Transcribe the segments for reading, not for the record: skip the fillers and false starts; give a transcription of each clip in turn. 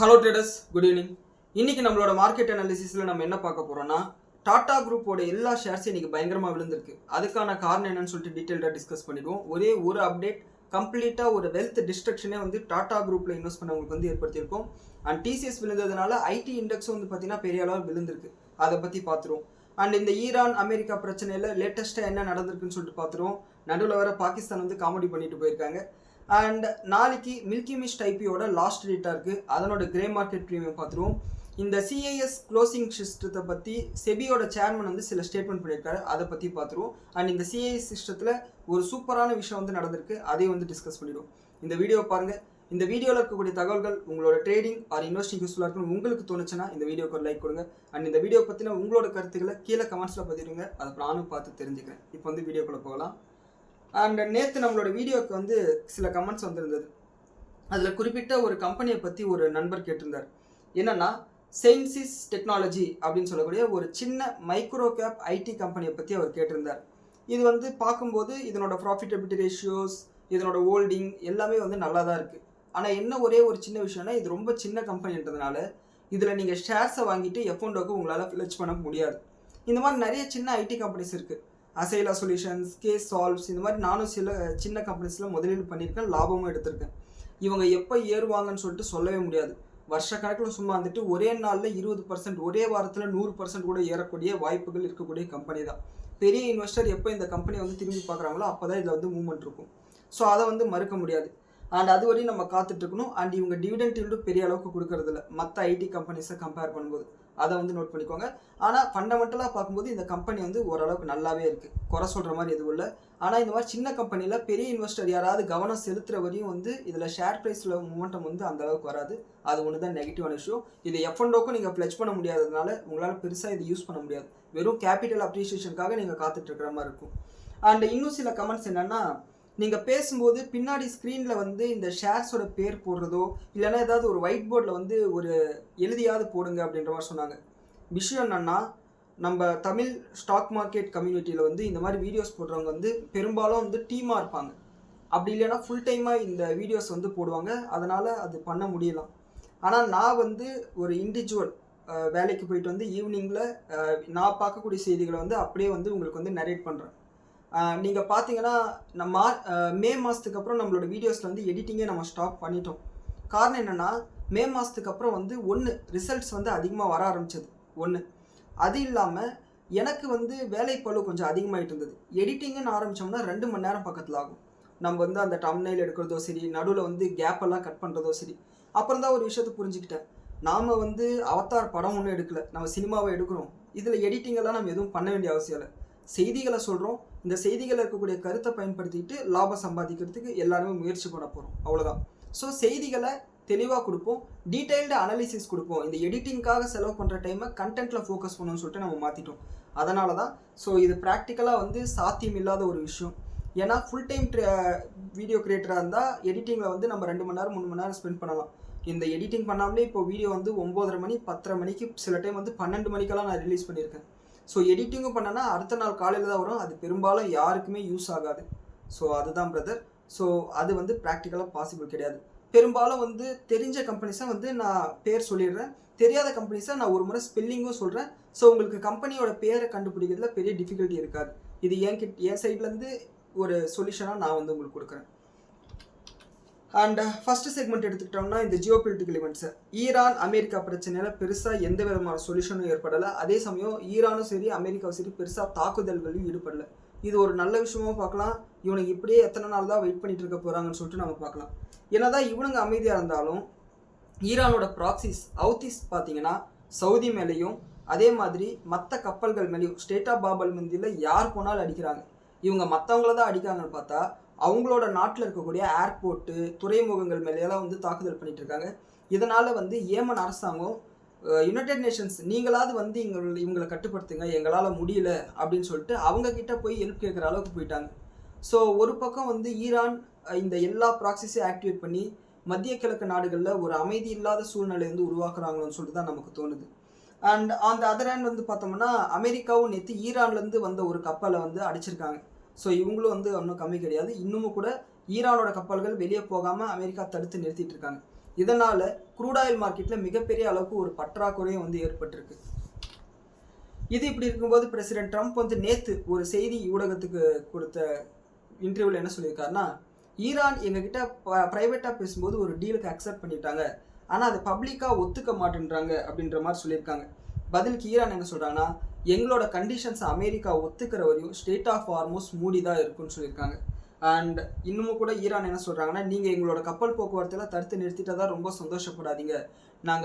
Hello traders, good evening. இன்னைக்கு நம்மளோட market அனாலிசிஸில் நம்ம என்ன பார்க்க போகிறோம்னா, டாடா குரூப்போட எல்லா ஷேர்ஸும் இன்னைக்கு பயங்கரமாக விழுந்திருக்கு. அதுக்கான காரணம் என்னன்னு சொல்லிட்டு டீட்டெயில்டாக டிஸ்கஸ் பண்ணிடுவோம். ஒரே ஒரு அப்டேட் கம்ப்ளீட்டாக ஒரு வெல்த் டிஸ்ட்ரக்ஷனே வந்து டாடா குரூப்பில் இன்வெஸ்ட் பண்ணவங்களுக்கு வந்து ஏற்படுத்தியிருக்கோம். அண்ட் டிசிஎஸ் விழுந்ததுனால ஐடி இண்டெக்ஸும் வந்து பார்த்தீங்கன்னா பெரிய அளவில் விழுந்திருக்கு. அதை பற்றி பார்த்துருவோம். அண்ட் இந்த ஈரான் அமெரிக்கா பிரச்சனையில் லேட்டஸ்ட்டாக என்ன நடந்திருக்குன்னு சொல்லிட்டு பார்த்துருவோம். நடுவில் வர பாகிஸ்தான் வந்து காமெடி பண்ணிட்டு போயிருக்காங்க. அண்ட் நாளைக்கு மில்கி மிஸ்ட் ஐபியோட லாஸ்ட் டேட்டாக இருக்குது. அதனோட கிரே மார்க்கெட் ப்ரீமியம் பார்த்துருவோம். இந்த சிஐஎஸ் க்ளோசிங் சிஸ்டத்தை பற்றி செபியோட சேர்மன் வந்து சில ஸ்டேட்மெண்ட் பண்ணியிருக்காரு. அதை பற்றி பார்த்துருவோம். அண்ட் இந்த சிஐஎஸ் சிஸ்டத்தில் ஒரு சூப்பரான விஷயம் வந்து நடந்திருக்கு. அதையும் வந்து டிஸ்கஸ் பண்ணிடுவோம். இந்த வீடியோ பாருங்கள். இந்த வீடியோவில் இருக்கக்கூடிய தகவல்கள் உங்களோட ட்ரேடிங் ஆர் இன்வெஸ்டிங் யூஸ்ஃபுல்லாக இருக்குன்னு உங்களுக்கு தோணுச்சுன்னா இந்த வீடியோக்கு ஒரு லைக் கொடுங்க. அண்ட் இந்த வீடியோ பற்றின உங்களோட கருத்துக்களை கீழே கமெண்ட்ஸில் பதிவிடுங்க. அதை நானும் பார்த்து தெரிஞ்சுக்கிறேன். இப்போ வந்து வீடியோக்குள்ளே போகலாம். அண்ட் நேற்று நம்மளோட வீடியோவுக்கு வந்து சில கமெண்ட்ஸ் வந்துருந்தது. அதில் குறிப்பிட்ட ஒரு கம்பெனியை பற்றி ஒரு நண்பர் கேட்டிருந்தார். என்னென்னா செயின்சிஸ் டெக்னாலஜி அப்படின்னு சொல்லக்கூடிய ஒரு சின்ன மைக்ரோ கேப் ஐடி கம்பெனியை பற்றி அவர் கேட்டிருந்தார். இது வந்து பார்க்கும்போது இதனோட ப்ராஃபிட்டபிலிட்டி ரேஷியோஸ், இதனோட ஹோல்டிங் எல்லாமே வந்து நல்லா தான் இருக்குது. ஆனால் என்ன ஒரே ஒரு சின்ன விஷயம்னா, இது ரொம்ப சின்ன கம்பெனின்றதுனால இதில் நீங்கள் ஷேர்ஸை வாங்கிட்டு எஃப்என்டோக்கு உங்களால் ஃபிளச் பண்ண முடியாது. இந்த மாதிரி நிறைய சின்ன ஐடி கம்பெனிஸ் இருக்குது. அசைலா சொல்யூஷன்ஸ், கேஸ் சால்வ்ஸ், இந்த மாதிரி நானும் சில சின்ன கம்பெனிஸில் முதலீடு பண்ணியிருக்கேன், லாபமும் எடுத்திருக்கேன். இவங்க எப்போ ஏறுவாங்கன்னு சொல்லிட்டு சொல்லவே முடியாது. வருஷ கணக்கில் சும்மா வந்துட்டு ஒரே நாளில் 20%, ஒரே வாரத்தில் 100% கூட ஏறக்கூடிய வாய்ப்புகள் இருக்கக்கூடிய கம்பெனி தான். பெரிய இன்வெஸ்டர் எப்போ இந்த கம்பெனியை வந்து திரும்பி பார்க்குறாங்களோ அப்போ தான் இதில் வந்து மூவ்மெண்ட் இருக்கும். ஸோ அதை வந்து மறுக்க முடியாது. அண்ட் அது வரையும் நம்ம காத்துட்ருக்கணும். அண்ட் இவங்க டிவிடெண்ட் ஈல்டும் பெரிய அளவுக்கு கொடுக்கறதில்ல மற்ற ஐடி கம்பெனிஸை கம்பேர் பண்ணும்போது. அதை வந்து நோட் பண்ணிக்கோங்க. ஆனால் ஃபண்டமெண்டலாக பார்க்கும்போது இந்த கம்பெனி வந்து ஓரளவுக்கு நல்லாவே இருக்குது, குறை சொல்கிற மாதிரி எதுவும் இல்லை. ஆனால் இந்த மாதிரி சின்ன கம்பெனியில் பெரிய இன்வெஸ்டர் யாராவது கவனம் செலுத்துகிற வரையும் வந்து இதில் ஷேர் ப்ரைஸில் மூமெண்டம் வந்து அந்த அளவுக்கு வராது. அது ஒன்று தான் நெகட்டிவான இஷ்யூ. இது எஃப்என்டோக்கும் நீங்கள் ஃப்ளெச் பண்ண முடியாததுனால உங்களால் பெருசாக இது யூஸ் பண்ண முடியாது. வெறும் கேபிட்டல் அப்ரிஷியேஷனுக்காக நீங்கள் காத்துட்ருக்கிற மாதிரி இருக்கும். அண்ட் இன்னும் சில கமெண்ட்ஸ் என்னென்னா, நீங்கள் பேசும்போது பின்னாடி ஸ்க்ரீனில் வந்து இந்த ஷேர்ஸோட பேர் போடுறதோ இல்லைன்னா ஏதாவது ஒரு ஒயிட் போர்டில் வந்து ஒரு எழுதியாவது போடுங்க அப்படின்ற மாதிரி சொன்னாங்க. விஷயம் என்னன்னா, நம்ம தமிழ் ஸ்டாக் மார்க்கெட் கம்யூனிட்டியில் வந்து இந்த மாதிரி வீடியோஸ் போடுறவங்க வந்து பெரும்பாலும் வந்து டீமாக இருப்பாங்க. அப்படி இல்லைன்னா ஃபுல் டைமாக இந்த வீடியோஸ் வந்து போடுவாங்க. அதனால் அது பண்ண முடியலாம். ஆனால் நான் வந்து ஒரு இண்டிவிஜுவல் வேலைக்கு போயிட்டு வந்து ஈவினிங்கில் நான் பார்க்கக்கூடிய செய்திகளை வந்து அப்படியே வந்து உங்களுக்கு வந்து நரேட் பண்ணுறேன். நீங்கள் பார்த்தீங்கன்னா நம்ம மே மாதத்துக்கு அப்புறம் நம்மளோட வீடியோஸில் வந்து எடிட்டிங்கே நம்ம ஸ்டாப் பண்ணிட்டோம். காரணம் என்னென்னா, மே மாதத்துக்கு அப்புறம் வந்து ரிசல்ட்ஸ் வந்து அதிகமாக வர ஆரம்பிச்சது ஒன்று. அது இல்லாமல் எனக்கு வந்து வேலைப்பளு கொஞ்சம் அதிகமாகிட்டு இருந்தது. எடிட்டிங்குன்னு ஆரம்பித்தோம்னா 2 மணி நேரம் பக்கத்தில் ஆகும். நம்ம வந்து அந்த தம்ப்நெயில் எடுக்கிறதோ சரி, நடுவில் வந்து கேப்பெல்லாம் கட் பண்ணுறதோ சரி. அப்புறம் தான் ஒரு விஷயத்தை புரிஞ்சுக்கிட்டேன். நாம் வந்து அவதார் படம் ஒன்றும் எடுக்கலை, நம்ம சினிமாவை எடுக்கிறோம். இதில் எடிட்டிங்கெல்லாம் நம்ம எதுவும் பண்ண வேண்டிய அவசியம் இல்லை. செய்திகளை சொல்கிறோம். இந்த செய்திகளில் இருக்கக்கூடிய கருத்தை பயன்படுத்திட்டு லாபம் சம்பாதிக்கிறதுக்கு எல்லாருமே முயற்சி பண்ண போகிறோம், அவ்வளோதான். ஸோ செய்திகளை தெளிவாக கொடுப்போம், டீட்டெயில்டு அனாலிசிஸ் கொடுப்போம். இந்த எடிட்டிங்காக செலவு பண்ணுற டைமை கண்டென்ட்டில் ஃபோக்கஸ் பண்ணணும்னு சொல்லிட்டு நம்ம மாற்றிட்டோம். அதனால தான் ஸோ இது ப்ராக்டிக்கலாக வந்து சாத்தியம் இல்லாத ஒரு விஷயம். ஏன்னா ஃபுல் டைம் வீடியோ கிரியேட்டராக இருந்தால் எடிட்டிங்கில் வந்து நம்ம 2 மணி நேரம் 3 மணி நேரம் ஸ்பெண்ட் பண்ணலாம். இந்த எடிட்டிங் பண்ணாமலே இப்போ வீடியோ வந்து 9:30 மணி 10:30 மணிக்கு, சில டைம் வந்து 12 மணிக்கெல்லாம் நான் ரிலீஸ் பண்ணியிருக்கேன். ஸோ எடிட்டிங்கும் பண்ணனா அடுத்த நாள் காலையில் தான் வரும். அது பெரும்பாலும் யாருக்குமே யூஸ் ஆகாது. ஸோ அதுதான் பிரதர். ஸோ அது வந்து ப்ராக்டிக்கலாக பாசிபிள் கிடையாது. பெரும்பாலும் வந்து தெரிஞ்ச கம்பெனிஸாக வந்து நான் பேர் சொல்லிடுறேன், தெரியாத கம்பெனிஸாக நான் ஒரு முறை ஸ்பெல்லிங்கும் சொல்கிறேன். ஸோ உங்களுக்கு கம்பெனியோட பேரை கண்டுபிடிக்கிறதுல பெரிய டிஃபிகல்ட்டி இருக்காது. இது என் சைட்லேருந்து ஒரு சொல்யூஷனாக நான் வந்து உங்களுக்கு கொடுக்குறேன். அண்ட் ஃபஸ்ட்டு செக்மெண்ட் எடுத்துக்கிட்டோம்னா, இந்த ஜியோபொலிட்டிக்கல் இவெண்ட்ஸு, ஈரான் அமெரிக்கா பிரச்சனையில் பெருசாக எந்த விதமான சொல்யூஷனும் ஏற்படலை. அதே சமயம் ஈரானும் சரி அமெரிக்காவும் சரி பெருசாக தாக்குதல்களையும் ஈடுபடலை. இது ஒரு நல்ல விஷயமாக பார்க்கலாம். இவனுக்கு இப்படியே எத்தனை நாள் தான் வெயிட் பண்ணிட்டு இருக்க போகிறாங்கன்னு சொல்லிட்டு நம்ம பார்க்கலாம். என்னதான் இவனுங்க அமைதியாக இருந்தாலும் ஈரானோட ப்ராக்சிஸ் ஹவுதிஸ் பார்த்தீங்கன்னா சவுதி மேலேயும் அதே மாதிரி மற்ற கப்பல்கள் மேலேயும் ஸ்டேட் ஆஃப் பாபல் மந்தியில் யார் போனாலும் அடிக்கிறாங்க. இவங்க மற்றவங்கள தான் அடிக்காங்கன்னு பார்த்தா அவங்களோட நாட்டில் இருக்கக்கூடிய ஏர்போர்ட்டு, துறைமுகங்கள் மேலேயெல்லாம் வந்து தாக்குதல் பண்ணிட்டு இருக்காங்க. இதனால் வந்து ஏமன் அரசாங்கம் யுனைடெட் நேஷன்ஸ் நீங்களாவது வந்து இவங்களை கட்டுப்படுத்துங்க, எங்களால் முடியல அப்படின்னு சொல்லிட்டு அவங்கக்கிட்ட போய் ஹெல்ப் கேட்குற அளவுக்கு போயிட்டாங்க. ஸோ ஒரு பக்கம் வந்து ஈரான் இந்த எல்லா ப்ராக்சிஸையும் ஆக்டிவேட் பண்ணி மத்திய கிழக்கு நாடுகளில் ஒரு அமைதி இல்லாத சூழ்நிலை வந்து உருவாக்குறாங்களோன்னு சொல்லிட்டு தான் நமக்கு தோணுது. அண்ட் அந்த அதர் ஹேண்ட் வந்து பார்த்தோம்னா, அமெரிக்காவும் நேற்று ஈரான்லேருந்து வந்த ஒரு கப்பலை வந்து அடிச்சிருக்காங்க. ஸோ இவங்களும் வந்து ஒன்றும் கம்மி கிடையாது. இன்னமும் கூட ஈரானோட கப்பல்கள் வெளியே போகாமல் அமெரிக்கா தடுத்து நிறுத்திட்டு இருக்காங்க. இதனால் க்ரூட் ஆயில் மார்க்கெட்டில் மிகப்பெரிய அளவுக்கு ஒரு பற்றாக்குறையும் வந்து ஏற்பட்டிருக்கு. இது இப்படி இருக்கும்போது பிரசிடென்ட் ட்ரம்ப் வந்து நேற்று ஒரு செய்தி ஊடகத்துக்கு கொடுத்த இன்டர்வியூவில் என்ன சொல்லியிருக்காருன்னா, ஈரான் எங்ககிட்ட ப்ரைவேட்டாக பேசும்போது ஒரு டீலுக்கு அக்செப்ட் பண்ணிட்டாங்க, ஆனால் அதை பப்ளிக்காக ஒத்துக்க மாட்டேன்றாங்க அப்படின்ற மாதிரி சொல்லியிருக்காங்க. பதிலுக்கு ஈரான் என்ன சொல்கிறாங்கன்னா, எங்களோட கண்டிஷன்ஸை அமெரிக்கா ஒத்துக்கிற வரையும் ஸ்டேட் ஆஃப் ஹார்மோஸ் மூடி தான் இருக்குன்னு சொல்லியிருக்காங்க. அண்ட் இன்னமும் கூட ஈரான் என்ன சொல்கிறாங்கன்னா, நீங்கள் எங்களோட கப்பல் போக்குவரத்தில் தடுத்து நிறுத்திட்டதா ரொம்ப சந்தோஷப்படாதீங்க,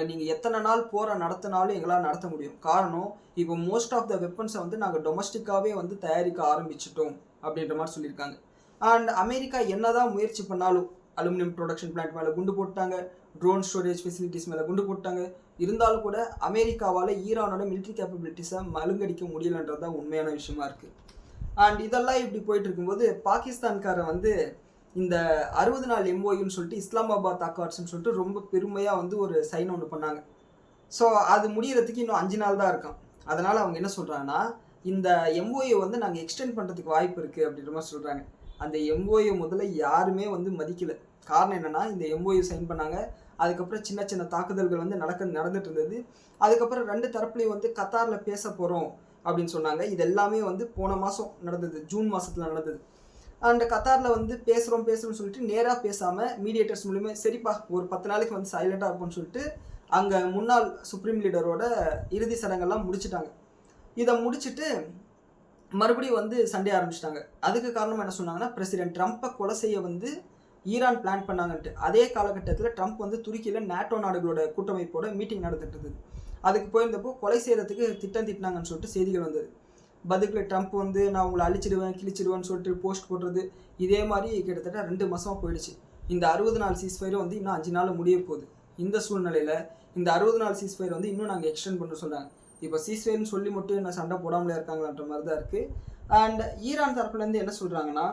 நீங்கள் எத்தனை நாள் போரை நடத்தினாலும் எங்களால் நடத்த முடியும். காரணம், இப்போ மோஸ்ட் ஆஃப் த வெப்பன்ஸை வந்து நாங்கள் டொமஸ்டிக்காகவே வந்து தயாரிக்க ஆரம்பிச்சிட்டோம் அப்படின்ற மாதிரி சொல்லியிருக்காங்க. அண்ட் அமெரிக்கா என்னதான் முயற்சி பண்ணாலும் அலுமினியம் ப்ரொடக்ஷன் பிளான்ட் மேலே குண்டு போட்டாங்க, ட்ரோன் ஸ்டோரேஜ் ஃபெசிலிட்டிஸ் மேலே குண்டு போட்டாங்க. இருந்தாலும் கூட அமெரிக்காவால் ஈரானோட மிலிட்ரி கேப்பபிலிட்டிஸை மழுங்கடிக்க முடியலன்றது தான் உண்மையான விஷயமா இருக்குது. அண்ட் இதெல்லாம் இப்படி போயிட்டு இருக்கும்போது பாகிஸ்தான்காரன் வந்து இந்த 60 நாள் எம்ஓயுன்னு சொல்லிட்டு இஸ்லாமாபாத் அக்கார்ட்ஸ்ன்னு சொல்லிட்டு ரொம்ப பெருமையாக வந்து ஒரு சைன் ஒன்று பண்ணாங்க. ஸோ அது முடிகிறதுக்கு இன்னும் 5 நாள் தான் இருக்கான். அதனால் அவங்க என்ன சொல்கிறாங்கன்னா, இந்த எம்ஓயை வந்து நாங்கள் எக்ஸ்டெண்ட் பண்ணுறதுக்கு வாய்ப்பு இருக்குது அப்படின்ற மாதிரி சொல்கிறாங்க. அந்த எம்ஓயை முதல்ல யாருமே வந்து மதிக்கலை. காரணம் என்னென்னா, இந்த எம்ஓயை சைன் பண்ணாங்க, அதுக்கப்புறம் சின்ன சின்ன தாக்குதல்கள் வந்து நடந்துட்டு இருந்தது. அதுக்கப்புறம் 2 தரப்புலையும் வந்து கத்தாரில் பேச போகிறோம் அப்படின்னு சொன்னாங்க. இது எல்லாமே வந்து போன மாதம் நடந்தது, ஜூன் மாதத்தில் நடந்தது. அண்ட் கத்தாரில் வந்து பேசுகிறோம்னு சொல்லிட்டு நேராக பேசாமல் மீடியேட்டர்ஸ் மூலியமே சரிப்பா ஒரு 10 நாளைக்கு வந்து சைலண்டாக இருப்போம்னு சொல்லிட்டு அங்கே முன்னாள் சுப்ரீம் லீடரோட இறுதி சடங்கெல்லாம் முடிச்சுட்டாங்க. இதை முடிச்சுட்டு மறுபடியும் வந்து சண்டே ஆரம்பிச்சிட்டாங்க. அதுக்கு காரணம் என்ன சொன்னாங்கன்னா, பிரசிடென்ட் ட்ரம்ப்பை கொலை செய்ய வந்து ஈரான் பிளான் பண்ணாங்கன்ட்டு. அதே காலகட்டத்தில் ட்ரம்ப் வந்து துருக்கியில் நேட்டோ நாடுகளோட கூட்டமைப்போட மீட்டிங் நடந்துட்டு இருந்தது. அதுக்கு போயிருந்தப்போ கொலை செய்கிறதுக்கு திட்டம் திட்டினாங்கன்னு சொல்லிட்டு செய்திகள் வந்தது. பதில் ட்ரம்ப் வந்து நான் உங்களை அழிச்சிடுவேன் கிழிச்சிடுவேன்னு சொல்லிட்டு போஸ்ட் போடுறது, இதே மாதிரி கிட்டத்தட்ட 2 மாதமாக போயிடுச்சு. இந்த 60 நாள் சீஸ்ஃபயர் வந்து இன்னும் 5 நாள் முடிய போகுது. இந்த சூழ்நிலையில் இந்த 60 நாள் சீஸ்ஃபயர் வந்து இன்னும் நாங்கள் எக்ஸ்டெண்ட் பண்ண சொல்கிறாங்க. இப்போ சீஸ்ஃபயர்னு சொல்லி மட்டும் என்ன சண்டை போடாமலே இருக்காங்களான்ற மாதிரி தான் இருக்குது. அண்ட் ஈரான் தரப்புலேருந்து என்ன சொல்கிறாங்கன்னா,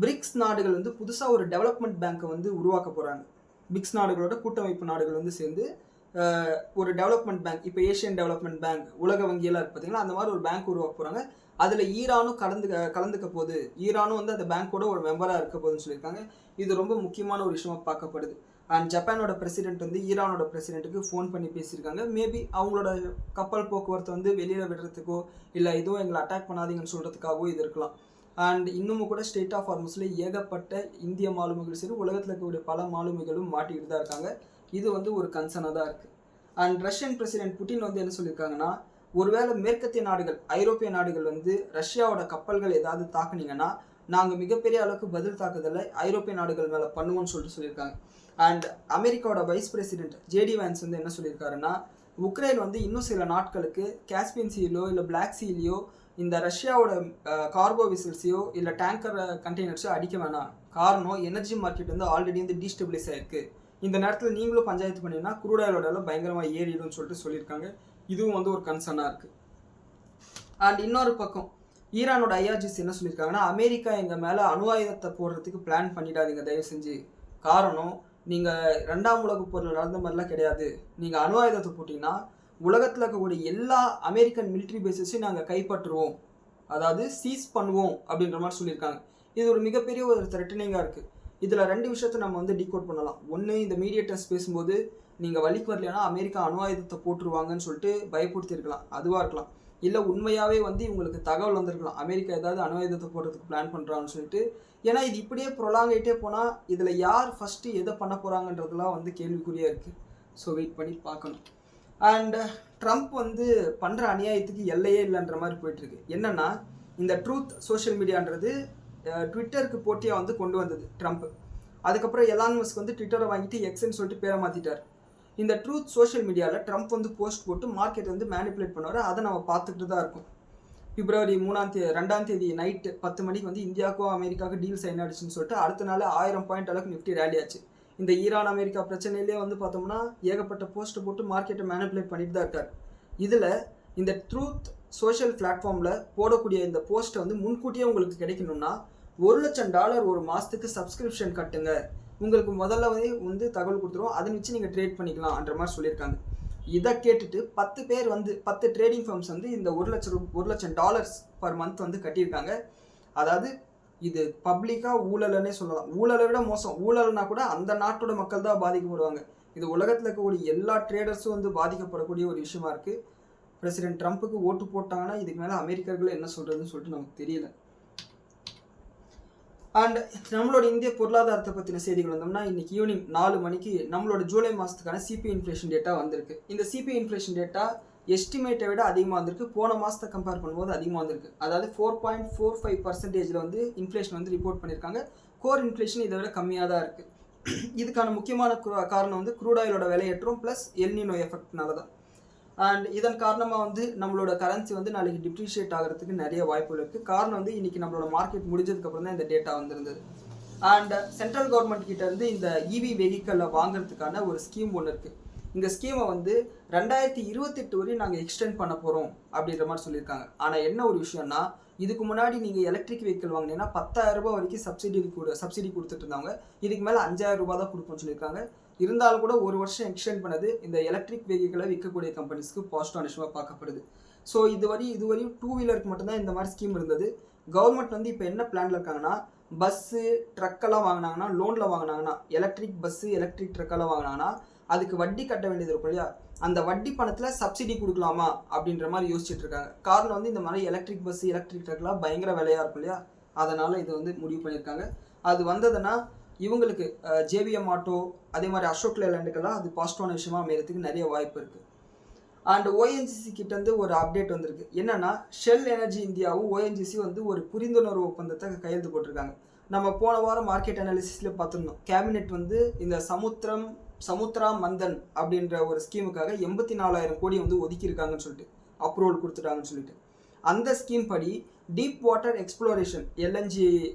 பிரிக்ஸ் நாடுகள் வந்து புதுசாக ஒரு டெவலப்மெண்ட் பேங்க்கை வந்து உருவாக்க போகிறாங்க. பிரிக்ஸ் நாடுகளோட கூட்டமைப்பு நாடுகள் வந்து சேர்ந்து ஒரு டெவலப்மெண்ட் பேங்க், இப்போ ஏஷியன் டெவலப்மெண்ட் பேங்க், உலக வங்கியெல்லாம் இருக்குது பார்த்தீங்கன்னா, அந்த மாதிரி ஒரு பேங்க் உருவாக்க போகிறாங்க. அதில் ஈரானும் கலந்துக்க போகுது, ஈரானும் வந்து அந்த பேங்க்கோட ஒரு மெம்பராக இருக்க போகுதுன்னு சொல்லியிருக்காங்க. இது ரொம்ப முக்கியமான ஒரு விஷயமா பார்க்கப்படுது. அண்ட் ஜப்பானோட பிரசிடென்ட் வந்து ஈரானோட பிரசிடென்ட்டுக்கு ஃபோன் பண்ணி பேசியிருக்காங்க. மேபி அவங்களோட கப்பல் போக்குவரத்தை வந்து வெளியில் விடுறதுக்கோ இல்லை இதுவும் எங்களை அட்டாக் பண்ணாதீங்கன்னு சொல்கிறதுக்காகவோ இது இருக்கலாம். அண்ட் இன்னமும் கூட ஸ்டேட் ஆஃப் ஹார்மஸில் ஏகப்பட்ட இந்திய மாலுமிகள் சரி உலகத்தில் இருக்கக்கூடிய பல மாலுமிகளும் மாட்டிக்கிட்டு தான் இருக்காங்க. இது வந்து ஒரு கன்சர்னாக தான் இருக்குது. அண்ட் ரஷ்யன் பிரசிடென்ட் புட்டின் வந்து என்ன சொல்லியிருக்காங்கன்னா, ஒருவேளை மேற்கத்திய நாடுகள் ஐரோப்பிய நாடுகள் வந்து ரஷ்யாவோட கப்பல்கள் ஏதாவது தாக்குனீங்கன்னா நாங்கள் மிகப்பெரிய அளவுக்கு பதில் தாக்குதலை ஐரோப்பிய நாடுகள் மேலே பண்ணுவோம்னு சொல்லியிருக்காங்க. அண்ட் அமெரிக்காவோட வைஸ் பிரசிடென்ட் ஜேடி வேன்ஸ் வந்து என்ன சொல்லியிருக்காருன்னா, உக்ரைன் வந்து இன்னும் சில நாட்களுக்கு காஸ்பியன் சீலையோ இல்லை பிளாக் சீலையோ இந்த ரஷ்யாவோட கார்கோ விசில்ஸையோ இல்லை டேங்கர் கண்டெய்னர்ஸோ அடிக்க வேணாம். காரணம், எனர்ஜி மார்க்கெட் வந்து ஆல்ரெடி வந்து டீஸ்டபிளைஸ் ஆயிருக்கு. இந்த நேரத்தில் நீங்களும் பஞ்சாயத்து பண்ணிங்கன்னா க்ரூட் ஆயிலோட எல்லாம் பயங்கரமாக ஏறிடும்னு சொல்லியிருக்காங்க. இதுவும் வந்து ஒரு கன்சர்னாக இருக்குது. அண்ட் இன்னொரு பக்கம் ஈரானோட ஐஆர்ஜிசி என்ன சொல்லியிருக்காங்கன்னா, அமெரிக்கா எங்கள் மேலே அணு ஆயுதத்தை போடுறதுக்கு பிளான் பண்ணிடாதீங்க தயவு செஞ்சு. காரணம், நீங்கள் 2ஆம் உலகப் போரில் நடந்த மாதிரிலாம் கிடையாது. நீங்கள் அணு ஆயுதத்தை போட்டிங்கன்னா உலகத்தில் இருக்கக்கூடிய எல்லா அமெரிக்கன் மிலிட்ரி பேஸஸையும் நாங்கள் கைப்பற்றுவோம், அதாவது சீஸ் பண்ணுவோம் அப்படின்ற மாதிரி சொல்லியிருக்காங்க. இது ஒரு மிகப்பெரிய ஒரு த்ரெட்டனிங்காக இருக்குது. இதில் 2 விஷயத்தை நம்ம வந்து டீகோட் பண்ணலாம். ஒன்று, இந்த மீடியேட்டர்ஸ் பேசும்போது நீங்கள் வழிக்கு வரலைன்னா அமெரிக்கா அணு ஆயுதத்தை போட்டுருவாங்கன்னு சொல்லிட்டு பயப்படுத்தியிருக்கலாம், அதுவாக இருக்கலாம். இல்லை உண்மையாகவே வந்து இவங்களுக்கு தகவல் வந்திருக்கலாம், அமெரிக்கா ஏதாவது அணு ஆயுதத்தை போடுறதுக்கு பிளான் பண்ணுறாங்கன்னு சொல்லிட்டு. ஏன்னா இது இப்படியே ப்ரொலாங்கிட்டே போனால் இதில் யார் ஃபஸ்ட்டு எதை பண்ண போகிறாங்கன்றதுலாம் வந்து கேள்விக்குறியாக இருக்குது. ஸோ வெயிட் பண்ணி பார்க்கணும். அண்ட் ட்ரம்ப் வந்து பண்ணுற அநியாயத்துக்கு எல்லையே இல்லைன்ற மாதிரி போயிட்டுருக்கு. என்னென்னா, இந்த ட்ரூத் சோஷியல் மீடியான்றது ட்விட்டருக்கு போட்டியாக வந்து கொண்டு வந்தது ட்ரம்ப். அதுக்கப்புறம் எலான் மஸ்க் வந்து ட்விட்டரை வாங்கிட்டு எக்ஸ்ன்னு சொல்லிட்டு பேரை மாற்றிட்டார். இந்த ட்ரூத் சோஷியல் மீடியாவில் ட்ரம்ப் வந்து போஸ்ட் போட்டு மார்க்கெட் வந்து மேனிப்புலேட் பண்ணுவார். அதை நம்ம பார்த்துக்கிட்டு தான் இருக்கோம். பிப்ரவரி 2ஆம் தேதி நைட்டு 10 மணிக்கு வந்து இந்தியாவுக்கும் அமெரிக்காவுக்கும் டீல் சைன் ஆகிடுச்சுன்னு சொல்லிட்டு அடுத்த நாள் 1000 பாயிண்ட் அளவுக்கு நிஃப்டி ரேலி ஆச்சு. இந்த ஈரான் அமெரிக்கா பிரச்சனையிலே வந்து பார்த்தோம்னா ஏகப்பட்ட போஸ்ட்டை போட்டு மார்க்கெட்டை மேனிப்புலேட் பண்ணிட்டு தான் இருக்கார். இதில் இந்த ட்ரூத் சோஷியல் பிளாட்ஃபார்மில் போடக்கூடிய இந்த போஸ்ட்டை வந்து முன்கூட்டியே உங்களுக்கு கிடைக்கணும்னா $1,00,000 ஒரு மாதத்துக்கு சப்ஸ்கிரிப்ஷன் கட்டுங்க, உங்களுக்கு முதல்ல வந்து தகவல் கொடுத்துருவோம், அதை வச்சு நீங்கள் ட்ரேட் பண்ணிக்கலாம்ன்ற மாதிரி சொல்லியிருக்காங்க. இதை கேட்டுட்டு 10 பேர் வந்து 10 ட்ரேடிங் ஃபர்ம்ஸ் வந்து இந்த $1,00,000 பர் மந்த் வந்து கட்டியிருக்காங்க. அதாவது இது பப்ளிக்காக ஊழல்னே சொல்லலாம். ஊழலை விட மோசம். ஊழல்னா கூட அந்த நாட்டோட மக்கள் தான் பாதிக்கப்படுவாங்க. இது உலகத்தில் இருக்கக்கூடிய எல்லா ட்ரேடர்ஸும் வந்து பாதிக்கப்படக்கூடிய ஒரு விஷயமா இருக்குது. பிரசிடென்ட் ட்ரம்ப்புக்கு ஓட்டு போட்டாங்கன்னா இதுக்கு மேலே அமெரிக்கர்கள் என்ன சொல்கிறதுன்னு சொல்லிட்டு நமக்கு தெரியல. அண்ட் நம்மளோட இந்திய பொருளாதாரத்தை பற்றின செய்திகள் வந்தோம்னா, இன்னைக்கு ஈவினிங் 4 மணிக்கு நம்மளோட ஜூலை மாதத்துக்கான சிபி இன்ஃப்ளேஷன் டேட்டா வந்திருக்கு. இந்த சிபி இன்ஃப்ளேஷன் டேட்டா எஸ்டிமேட்டை விட அதிகமாக வந்திருக்கு. போன மாதத்தை கம்பேர் பண்ணும்போது அதிகமாக வந்திருக்கு. அதாவது 4.45% வந்து இன்ஃப்ளேஷன் வந்து ரிப்போர்ட் பண்ணியிருக்காங்க. கோர் இன்ஃப்ளேஷன் இதை விட கம்மியாக தான் இருக்குது. இதுக்கான முக்கியமான காரணம் வந்து க்ரூட் ஆயிலோட விலையேற்றம் ப்ளஸ் எல்னினோ எஃபெக்ட்னால தான். அண்ட் இதன் காரணமாக வந்து நம்மளோட கரன்சி வந்து நாளைக்கு டிப்ரிஷியேட் ஆகிறதுக்கு நிறைய வாய்ப்புகள் இருக்குது. காரணம் வந்து இன்றைக்கி நம்மளோட மார்க்கெட் முடிஞ்சதுக்கப்புறம் தான் இந்த டேட்டா வந்திருந்தது. அண்ட் சென்ட்ரல் கவர்மெண்ட் கிட்டேருந்து இந்த இவி வெஹிக்கலை வாங்குறதுக்கான ஒரு ஸ்கீம் ஒன்று இருக்குது. இந்த ஸ்கீமை வந்து 2028 வரையும் நாங்கள் எக்ஸ்டெண்ட் பண்ண போகிறோம் அப்படின்ற மாதிரி சொல்லியிருக்காங்க. ஆனால் என்ன ஒரு விஷயம்னா, இதுக்கு முன்னாடி நீங்கள் எலக்ட்ரிக் வெஹிக்கிள் வாங்கினீங்கன்னா 10,000 ரூபாய் வரைக்கும் சப்சிடி கொடுத்துட்டு இருந்தாங்க. இதுக்கு மேலே 5,000 ரூபாய் தான் கொடுப்போம்னு சொல்லியிருக்காங்க. இருந்தாலும் கூட ஒரு வருஷம் எக்ஸ்டெண்ட் பண்ணது இந்த எலக்ட்ரிக் வெஹிக்கிளை விற்கக்கூடிய கம்பெனிஸ்க்கு பாசிட்டிவான விஷயமாக பார்க்கப்படுது. ஸோ இதுவரையும் 2 வீலருக்கு மட்டும்தான் இந்த மாதிரி ஸ்கீம் இருந்தது. கவர்மெண்ட் வந்து இப்போ என்ன பிளானில் இருக்காங்கன்னா, பஸ்ஸு ட்ரக்கெல்லாம் வாங்கினாங்கன்னா, லோனில் வாங்கினாங்கன்னா, எலக்ட்ரிக் பஸ்ஸு எலக்ட்ரிக் ட்ரக்கெல்லாம் வாங்கினாங்கன்னா அதுக்கு வட்டி கட்ட வேண்டியது இருக்கும் இல்லையா, அந்த வட்டி பணத்தில் சப்சிடி கொடுக்கலாமா அப்படின்ற மாதிரி யோசிச்சுட்டு இருக்காங்க. காரணம் வந்து இந்த மாதிரி எலக்ட்ரிக் பஸ்ஸு எலக்ட்ரிக் ட்ரக்லாம் பயங்கர விலையாக இருக்கும் இல்லையா, அதனால் இது வந்து முடிவு பண்ணியிருக்காங்க. அது வந்ததுன்னா இவங்களுக்கு ஜேவிஎம் ஆட்டோ அதே மாதிரி அசோக் லேலண்டுக்கெல்லாம் அது பாசிட்டிவான விஷயமா அமையறதுக்கு நிறைய வாய்ப்பு இருக்குது. அண்ட் ஓஎன்ஜிசி கிட்டேருந்து ஒரு அப்டேட் வந்திருக்கு. என்னென்னா, ஷெல் எனர்ஜி இந்தியாவும் ஓஎன்ஜிசி வந்து ஒரு புரிந்துணர்வு ஒப்பந்தத்தை கையெழுத்து போட்டிருக்காங்க. நம்ம போன வாரம் மார்க்கெட் அனாலிசிஸில் பார்த்துருந்தோம். கேபினெட் வந்து இந்த சமுத்ரா மந்தன் அப்படின்ற ஒரு ஸ்கீமுக்காக 84,000 கோடி வந்து ஒதுக்கியிருக்காங்கன்னு சொல்லிட்டு அப்ரூவல் கொடுத்துட்டாங்கன்னு சொல்லிட்டு, அந்த ஸ்கீம் படி டீப் வாட்டர் எக்ஸ்ப்ளோரேஷன்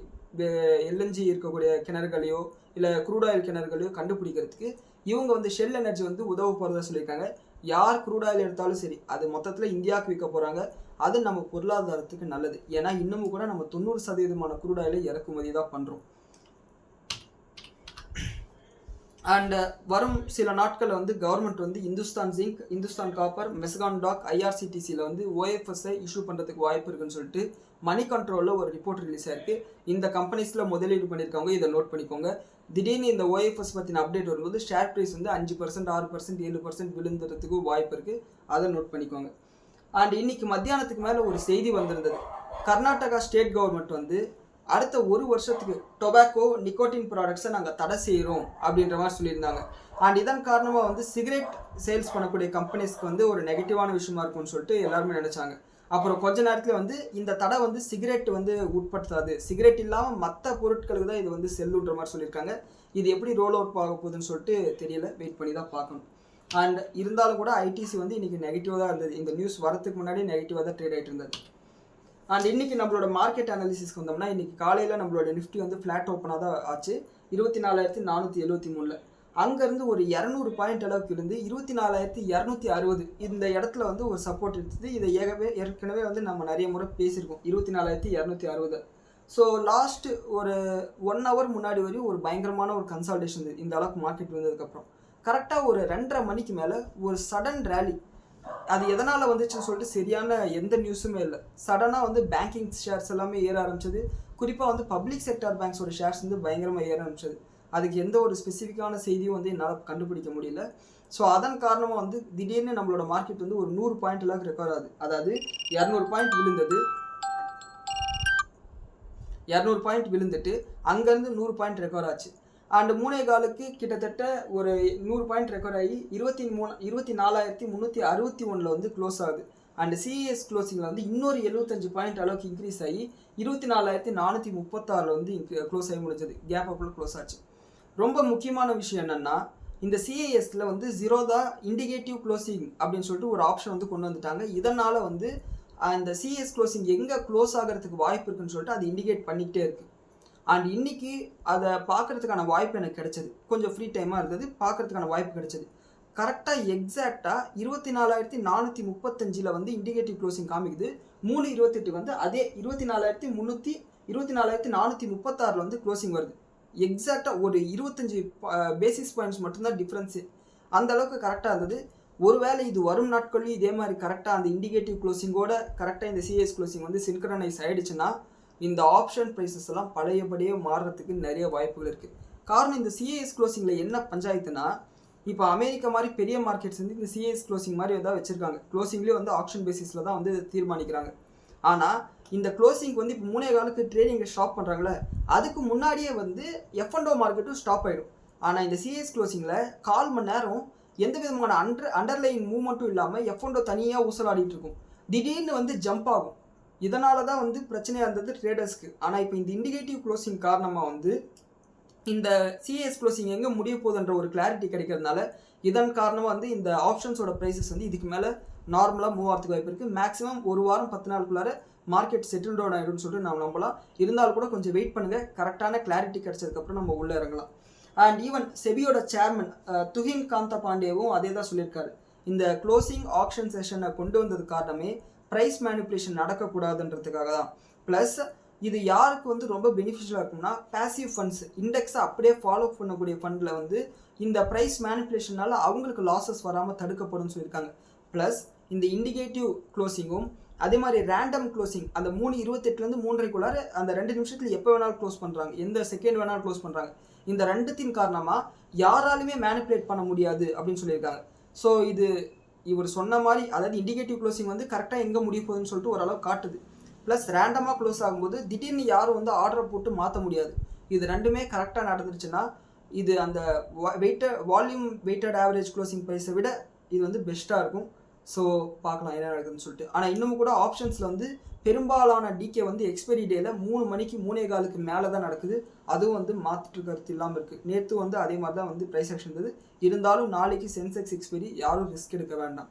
எல்என்ஜி இருக்கக்கூடிய கிணறுகளையோ இல்லை க்ரூட் ஆயில் கிணறுகளையோ கண்டுபிடிக்கிறதுக்கு இவங்க வந்து ஷெல் எனர்ஜி வந்து உதவ போகிறதா சொல்லியிருக்காங்க. யார் க்ரூட் ஆயில் எடுத்தாலும் சரி, அது மொத்தத்தில் இந்தியாவுக்கு விற்க போகிறாங்க. அது நம்ம பொருளாதாரத்துக்கு நல்லது. ஏன்னா இன்னமும் கூட நம்ம 90% க்ரூட் ஆயிலை இறக்குமதி தான் பண்ணுறோம். அண்ட் வரும் சில நாட்களில் வந்து கவர்மெண்ட் வந்து Hindustan Zinc, Hindustan Copper, Mazagon Dock, ஐஆர்சிடிசியில் வந்து ஓஎஃப்எஸ்ஐ இஷ்யூ பண்ணுறதுக்கு வாய்ப்பு இருக்குன்னு சொல்லிட்டு மணி கண்ட்ரோலில் ஒரு ரிப்போர்ட் ரிலீஸ் ஆயிருக்கு. இந்த கம்பெனிஸில் முதலீடு பண்ணியிருக்கவங்க இதை நோட் பண்ணிக்கோங்க. திடீர்னு இந்த ஓஎஃப்எஸ் பற்றின அப்டேட் வரும்போது ஷேர் ப்ரைஸ் வந்து 5%, 6%, 7% விழுந்துறதுக்கு வாய்ப்பு இருக்குது. அதை நோட் பண்ணிக்கோங்க. அண்ட் இன்னைக்கு மத்தியானத்துக்கு மேலே ஒரு செய்தி வந்திருந்தது. கர்நாடகா ஸ்டேட் கவர்மெண்ட் வந்து அடுத்த 1 வருஷத்துக்கு டொபாக்கோ நிக்கோட்டின் ப்ராடக்ட்ஸை நாங்கள் தடை செய்கிறோம் அப்படின்ற மாதிரி சொல்லியிருந்தாங்க. அண்ட் இதன் காரணமாக வந்து சிகரெட் சேல்ஸ் பண்ணக்கூடிய கம்பெனிஸ்க்கு வந்து ஒரு நெகட்டிவான விஷயமா இருக்கும்னு சொல்லிட்டு எல்லாருமே நினச்சாங்க. அப்புறம் கொஞ்ச நேரத்தில் வந்து இந்த தடை வந்து சிகரெட் வந்து உட்படுத்தாது, சிகரெட் இல்லாமல் மற்ற பொருட்களுக்கு தான் இது வந்து செல்லுன்ற மாதிரி சொல்லியிருக்காங்க. இது எப்படி ரோல் அவுட் ஆக போகுதுன்னு சொல்லிட்டு தெரியல, வெயிட் பண்ணி தான் பார்க்கணும். அண்ட் இருந்தாலும் கூட ஐடிசி வந்து இன்றைக்கி நெகட்டிவாக தான் இருந்தது. இந்த நியூஸ் வரதுக்கு முன்னாடி நெகட்டிவாக தான் ட்ரேட் ஆகிட்டு இருந்தது. அண்ட் இன்றைக்கி நம்மளோட மார்க்கெட் அனாலிசிஸ்க்கு வந்தோம்னா, இன்றைக்கி காலையில் நம்மளோட நிஃப்டி வந்து ஃப்ளாட் ஓப்பனாக தான் ஆச்சு 24,473. அங்கேருந்து ஒரு 200 பாயிண்ட் அளவுக்கு இருந்து 24,260 இந்த இடத்துல வந்து ஒரு சப்போர்ட் இருந்தது. இதை ஏற்கனவே வந்து நம்ம நிறைய முறை பேசியிருக்கோம், 24,260. ஸோ லாஸ்ட் ஒரு 1 hour முன்னாடி வரையும் ஒரு பயங்கரமான ஒரு கன்சால்டேஷன் இருந்தது. இந்த அளவுக்கு மார்க்கெட் வந்ததுக்கப்புறம் கரெக்டாக ஒரு 2:30 மணிக்கு மேலே ஒரு சடன் ரேலி. அது எதனால் வந்துச்சுன்னு சொல்லிட்டு சரியான எந்த நியூஸுமே இல்லை. சடனாக வந்து பேங்கிங் ஷேர்ஸ் எல்லாமே ஏற ஆரம்பிச்சது. குறிப்பாக வந்து பப்ளிக் செக்டார் பேங்க்ஸோட ஷேர்ஸ் வந்து பயங்கரமாக ஏற ஆரம்பிச்சது. அதுக்கு எந்த ஒரு ஸ்பெசிஃபிக்கான செய்தியும் வந்து என்னால் கண்டுபிடிக்க முடியல. ஸோ அதன் காரணமாக வந்து திடீர்னு நம்மளோட மார்க்கெட் வந்து ஒரு 100 பாயிண்ட் அளவுக்கு ரெக்கவர் ஆகுது. அதாவது 200 பாயிண்ட் விழுந்தது, 200 பாயிண்ட் விழுந்துட்டு அங்கேருந்து 100 பாயிண்ட் ரெக்கவர் ஆச்சு. அண்ட் 3.25 கிட்டத்தட்ட ஒரு 100 பாயிண்ட் ரெக்கவர் ஆகி 24,361 வந்து க்ளோஸ் ஆகுது. அண்ட் சிஎஸ் க்ளோசிங்கில் வந்து இன்னொரு 75 பாயிண்ட் அளவுக்கு இன்க்ரீஸ் ஆகி 24,436 வந்து க்ளோஸ் ஆகி முடிஞ்சது. கேப் அப்பில் க்ளோஸ் ஆச்சு. ரொம்ப முக்கியமான விஷயம் என்னென்னா, இந்த சிஏஎஸ்ல வந்து ஜீரோதா இண்டிகேட்டிவ் க்ளோசிங் அப்படின்னு சொல்லிட்டு ஒரு ஆப்ஷன் வந்து கொண்டு வந்துட்டாங்க. இதனால் வந்து அந்த சிஎஸ் க்ளோசிங் எங்கே க்ளோஸ் ஆகிறதுக்கு வாய்ப்பு இருக்குன்னு சொல்லிட்டு அது இண்டிகேட் பண்ணிக்கிட்டே இருக்குது. அண்ட் இன்றைக்கி அதை பார்க்குறதுக்கான வாய்ப்பு எனக்கு கிடைச்சது. கொஞ்சம் ஃப்ரீ டைமாக இருந்தது, பார்க்குறதுக்கான வாய்ப்பு கிடைச்சது. கரெக்டாக எக்ஸாக்டாக 24,435 வந்து இண்டிகேட்டிவ் க்ளோசிங் காமிக்குது. 3:28 வந்து அதே 24,436 வந்து க்ளோசிங் வருது. எக்ஸாக்டாக ஒரு 25 பேசிஸ் பாயிண்ட்ஸ் மட்டும்தான் டிஃப்ரென்ஸு. அந்த அளவுக்கு கரெக்டாக இருந்தது. ஒருவேளை இது வரும் நாட்கள்லையும் இதே மாதிரி கரெக்டாக அந்த இண்டிகேட்டிவ் க்ளோசிங்கோட கரெக்டாக இந்த சிஎஸ் க்ளோசிங் வந்து சின்க்ரனைஸ் ஆகிடுச்சுன்னா இந்த ஆப்ஷன் ப்ரைஸஸ் எல்லாம் பழையபடியே மாறுறதுக்கு நிறைய வாய்ப்புகள் இருக்குது. காரணம், இந்த சிஏஎஸ் க்ளோசிங்கில் என்ன பஞ்சாயத்துனா, இப்போ அமெரிக்கா மாதிரி பெரிய மார்க்கெட்ஸ் வந்து இந்த சிஎஸ் க்ளோசிங் மாதிரி தான் வச்சுருக்காங்க. க்ளோசிங்லேயே வந்து ஆப்ஷன் பேசிஸில் தான் வந்து தீர்மானிக்கிறாங்க. ஆனால் இந்த க்ளோசிங் வந்து இப்போ 3 காலுக்கு ட்ரேடிங்கை ஸ்டாப் பண்ணுறாங்களே, அதுக்கு முன்னாடியே வந்து எஃப்என்டோ மார்க்கெட்டும் ஸ்டாப் ஆகிடும். ஆனால் இந்த சிஎஸ் க்ளோசிங்கில் 1/4 மணி நேரம் எந்த விதமான அண்டர்லைன் மூவ்மெண்ட்டும் இல்லாமல் எஃப்என்டோ தனியாக ஊசலாடிட்டு இருக்கும். திடீர்னு வந்து ஜம்ப் ஆகும். இதனால தான் வந்து பிரச்சனையாக இருந்தது ட்ரேடர்ஸ்க்கு. ஆனால் இப்போ இந்த இண்டிகேட்டிவ் க்ளோசிங் காரணமாக வந்து இந்த சிஎஸ் க்ளோசிங் எங்கே முடிய போகுதுன்ற ஒரு கிளாரிட்டி கிடைக்கிறதுனால இதன் காரணமாக வந்து இந்த ஆப்ஷன்ஸோட ப்ரைஸஸ் வந்து இதுக்கு மேலே நார்மலாக மூவ் ஆகிறதுக்கு வாய்ப்பு இருக்குது. மேக்ஸிமம் ஒரு வாரம் 10 நாளுக்குள்ளார மார்க்கெட் செட்டில் டவுன் ஆகிடும்னு சொல்லிட்டு நம்ம நம்பலாம். இருந்தாலும் கூட கொஞ்சம் வெயிட் பண்ணுங்கள், கரெக்டான கிளாரிட்டி கிடைச்சதுக்கப்புறம் நம்ம உள்ளே இறங்கலாம். அண்ட் ஈவன் செபியோட சேர்மன் துஹின் காந்தா பாண்டேவும் அதே தான் சொல்லியிருக்காரு. இந்த க்ளோசிங் ஆக்ஷன் செஷனை கொண்டு வந்தது காரணமே ப்ரைஸ் மேனிப்புலேஷன் நடக்கக்கூடாதுன்றதுக்காக தான். ப்ளஸ் இது யாருக்கு வந்து ரொம்ப பெனிஃபிஷியலாக இருக்கும்னா, பேசிவ் ஃபண்ட்ஸ் இண்டெக்ஸை அப்படியே ஃபாலோ பண்ணக்கூடிய ஃபண்டில் வந்து இந்த ப்ரைஸ் மேனிப்புலேஷனால் அவங்களுக்கு லாஸஸ் வராமல் தடுக்கப்படும் சொல்லியிருக்காங்க. ப்ளஸ் இந்த இண்டிகேட்டிவ் க்ளோசிங்கும் அதே மாதிரி ரேண்டம் க்ளோசிங் அந்த 3:28 3:30 அந்த 2 நிமிஷத்தில் எப்போ வேணாலும் க்ளோஸ் பண்ணுறாங்க, எந்த செகண்ட் வேணாலும் க்ளோஸ் பண்ணுறாங்க. இந்த ரெண்டுத்தின் காரணமாக யாராலுமே மேனிப்புலேட் பண்ண முடியாது அப்படின்னு சொல்லியிருக்காங்க. ஸோ இது இவர் சொன்ன மாதிரி, அதாவது இண்டிகேட்டிவ் க்ளோசிங் வந்து கரெக்டாக எங்கே முடிய போகுதுன்னு சொல்லிட்டு ஓரளவு காட்டுது. ப்ளஸ் ரேண்டமாக க்ளோஸ் ஆகும்போது திடீர்னு யாரும் வந்து ஆர்டரை போட்டு மாற்ற முடியாது. இது ரெண்டுமே கரெக்டாக நடந்துருச்சுன்னா இது அந்த வால்யூம் வெயிட்டட் ஆவரேஜ் க்ளோசிங் ப்ரைஸை விட இது வந்து பெஸ்ட்டாக இருக்கும். ஸோ பார்க்கலாம் என்ன நடக்குதுன்னு சொல்லிட்டு. ஆனால் இன்னமும் கூட ஆப்ஷன்ஸில் வந்து பெரும்பாலான டிகே வந்து எக்ஸ்பைரி டேயில் 3 மணிக்கு 3:15க்கு மேலே தான் நடக்குது. அதுவும் வந்து மாற்று கருத்து இல்லாமல் இருக்குது. நேற்று வந்து அதே மாதிரி தான் வந்து ப்ரைஸ் ஆக்ஷன் இருந்தது. இருந்தாலும் நாளைக்கு சென்செக்ஸ் எக்ஸ்பைரி, யாரும் ரிஸ்க் எடுக்க வேண்டாம்.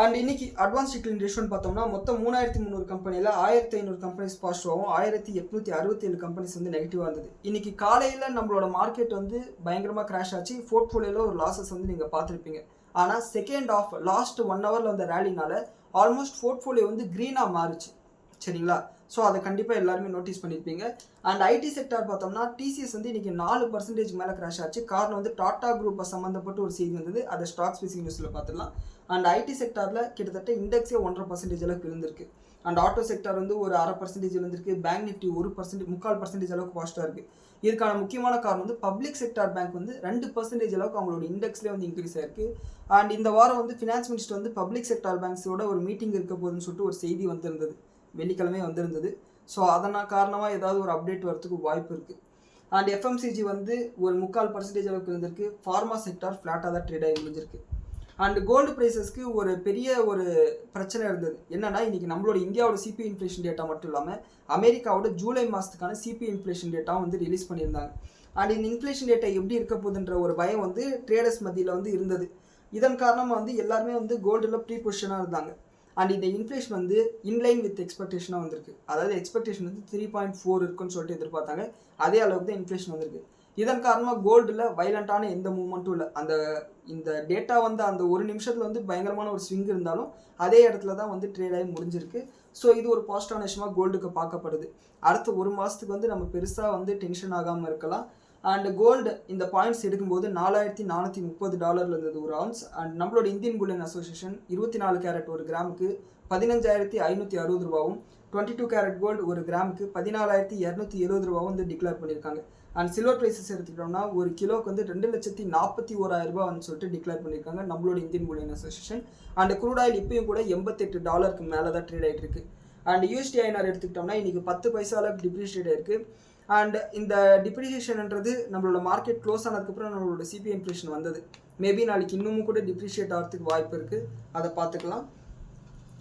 அண்ட் இன்னைக்கு அட்வான்ஸ் டிக்ளைன் ரேஷியோன்னு பார்த்தோம்னா மொத்தம் 3300 கம்பெனியில் 1500 கம்பெனிஸ் பாசிட்டிவாகவும் 1867 கம்பெனிஸ் வந்து நெகட்டிவாக இருந்தது. இன்னைக்கு காலையில் நம்மளோட மார்க்கெட் வந்து பயங்கரமாக கிராஷ் ஆச்சு. போர்ட்ஃபோலியோவில் ஒரு லாஸஸ் வந்து நீங்கள் பார்த்துருப்பீங்க. ஆனால் செகண்ட் ஆஃப் லாஸ்ட் 1 ஹவரில் வந்த ரேலினால ஆல்மோஸ்ட் போர்ட்ஃபோலியோ வந்து க்ரீனாக மாறுச்சு. சரிங்களா? ஸோ அதை கண்டிப்பாக எல்லாருமே நோட்டீஸ் பண்ணியிருப்பீங்க. அண்ட் ஐடி செக்டார் பார்த்தோம்னா டிசிஎஸ் வந்து இன்றைக்கி 4% மேலே கிராஷ் ஆச்சு. காரணம் வந்து டாடா குரூப்பை சம்மந்தப்பட்ட ஒரு செய்தி வந்தது. அதை ஸ்டாக் ஸ்பெசிஃபிக் நியூஸில் பார்த்துடலாம். அண்ட் ஐடி செக்டாரில் கிட்டத்தட்ட இண்டெக்ஸே 1.5% அளவுக்கு விழுந்திருக்கு. அண்ட் ஆட்டோ செக்டார் வந்து ஒரு 0.5% விழுந்திருக்கு. பேங்க் நிஃப்டி 3% அளவுக்கு பாசிட்டிவாக இருக்குது. இதுக்கான முக்கியமான காரணம் வந்து பப்ளிக் செக்டார் பேங்க் வந்து 2% அளவுக்கு அவங்களோட இண்டெக்ஸ்லேயே வந்து இன்க்ரீஸ் ஆயிருக்கு. அண்ட் இந்த வாரம் வந்து ஃபினான்ஸ் மினிஸ்டர் வந்து பப்ளிக் செக்டார் பேங்க்ஸோட ஒரு மீட்டிங் இருக்க போகுதுன்னு சொல்லிட்டு ஒரு செய்தி வந்திருந்தது, வெள்ளிக்கிழமை வந்திருந்தது. ஸோ அதனால் காரணமாக ஏதாவது ஒரு அப்டேட் வரதுக்கு வாய்ப்பு இருக்குது. அண்ட் எஃப்எம்சிஜி வந்து ஒரு 3/4% அளவுக்கு இருந்திருக்கு. ஃபார்மா செக்டார் ஃப்ளாட்டாக தான் ட்ரேட் ஆகி முடிஞ்சிருக்கு. அண்ட் கோல்டு ப்ரைஸஸ்க்கு ஒரு பெரிய ஒரு பிரச்சனை இருந்தது. என்னன்னா இன்றைக்கி நம்மளோட இந்தியாவோட சிபி இன்ஃப்ளேஷன் டேட்டா மட்டும் இல்லாமல் அமெரிக்காவோட ஜூலை மாதத்துக்கான சிபி இன்ஃப்ளேஷன் டேட்டாவும் வந்து ரிலீஸ் பண்ணியிருந்தாங்க. அண்ட் இந்த இன்ஃப்ளேஷன் டேட்டா எப்படி இருக்க போகுதுன்ற ஒரு பயம் வந்து ட்ரேடர்ஸ் மத்தியில் வந்து இருந்தது. இதன் காரணமாக வந்து எல்லாருமே வந்து கோல்டில் ப்ரீ பொசிஷனாக இருந்தாங்க. அண்ட் இந்த இன்ஃப்ளேஷன் வந்து இன்லைன் வித் எக்ஸ்பெக்டேஷனாக வந்திருக்கு. அதாவது எக்ஸ்பெக்டேஷன் வந்து 3.4 இருக்குன்னு சொல்லிட்டு எதிர்பார்த்தாங்க. அதே அளவுக்கு தான் இன்ஃப்ளேஷன் வந்திருக்கு. இதன் காரணமாக கோல்டில் வைலண்ட்டான எந்த மூவ்மெண்ட்டும் இல்லை. இந்த டேட்டா வந்து அந்த ஒரு நிமிஷத்தில் வந்து பயங்கரமான ஒரு ஸ்விங் இருந்தாலும் அதே இடத்துல தான் வந்து ட்ரேட் ஆகி முடிஞ்சிருக்கு. ஸோ இது ஒரு பாசிட்டிவான விஷயமாக கோல்டுக்கு பார்க்கப்படுது. அடுத்த ஒரு மாதத்துக்கு வந்து நம்ம பெருசாக வந்து டென்ஷன் ஆகாமல் இருக்கலாம். அண்ட் கோல்டு இந்த பாயிண்ட்ஸ் எடுக்கும்போது $4,430 இருந்தது ஒரு அவுன்ஸ். அண்ட் நம்மளோட இந்தியன் புல்லியன் அசோசியேஷன் 24 கேரட் ஒரு கிராமுக்கு 15,560 ரூபாவும், 22 கேரட் கோல்டு ஒரு கிராமுக்கு 14,270 ரூபாவும் வந்து டிக்ளேர் பண்ணியிருக்காங்க. அண்ட் சில்வர் ப்ரைஸஸ் எடுத்துக்கிட்டோம்னா ஒரு கிலோக்கு வந்து 2,41,000 ரூபாய் வந்து சொல்லிட்டு டிக்ளேர் பண்ணியிருக்காங்க நம்மளோட Indian bullion association. And crude oil இப்பயும் கூட $88 மேலே தான் ட்ரேட் ஆகிட்டு இருக்கு. அண்ட் யூஎஸ்டி ஐஎன்ஆர் எடுத்துக்கிட்டோம்னா இன்றைக்கி 10 பைசா அளவுக்கு டிப்ரிஷியேட் ஆயிருக்கு. அண்ட் இந்த டிப்ரிஷியேஷன்ன்றது நம்மளோட மார்க்கெட் க்ளோஸ் ஆனதுக்கப்புறம் நம்மளோட சிபி இன்ஃப்ளேஷன் வந்தது. மேபி நாளைக்கு இன்னமும் கூட டிப்ரிஷியேட் ஆகிறதுக்கு வாய்ப்பு இருக்குது, அதை பார்த்துக்கலாம்.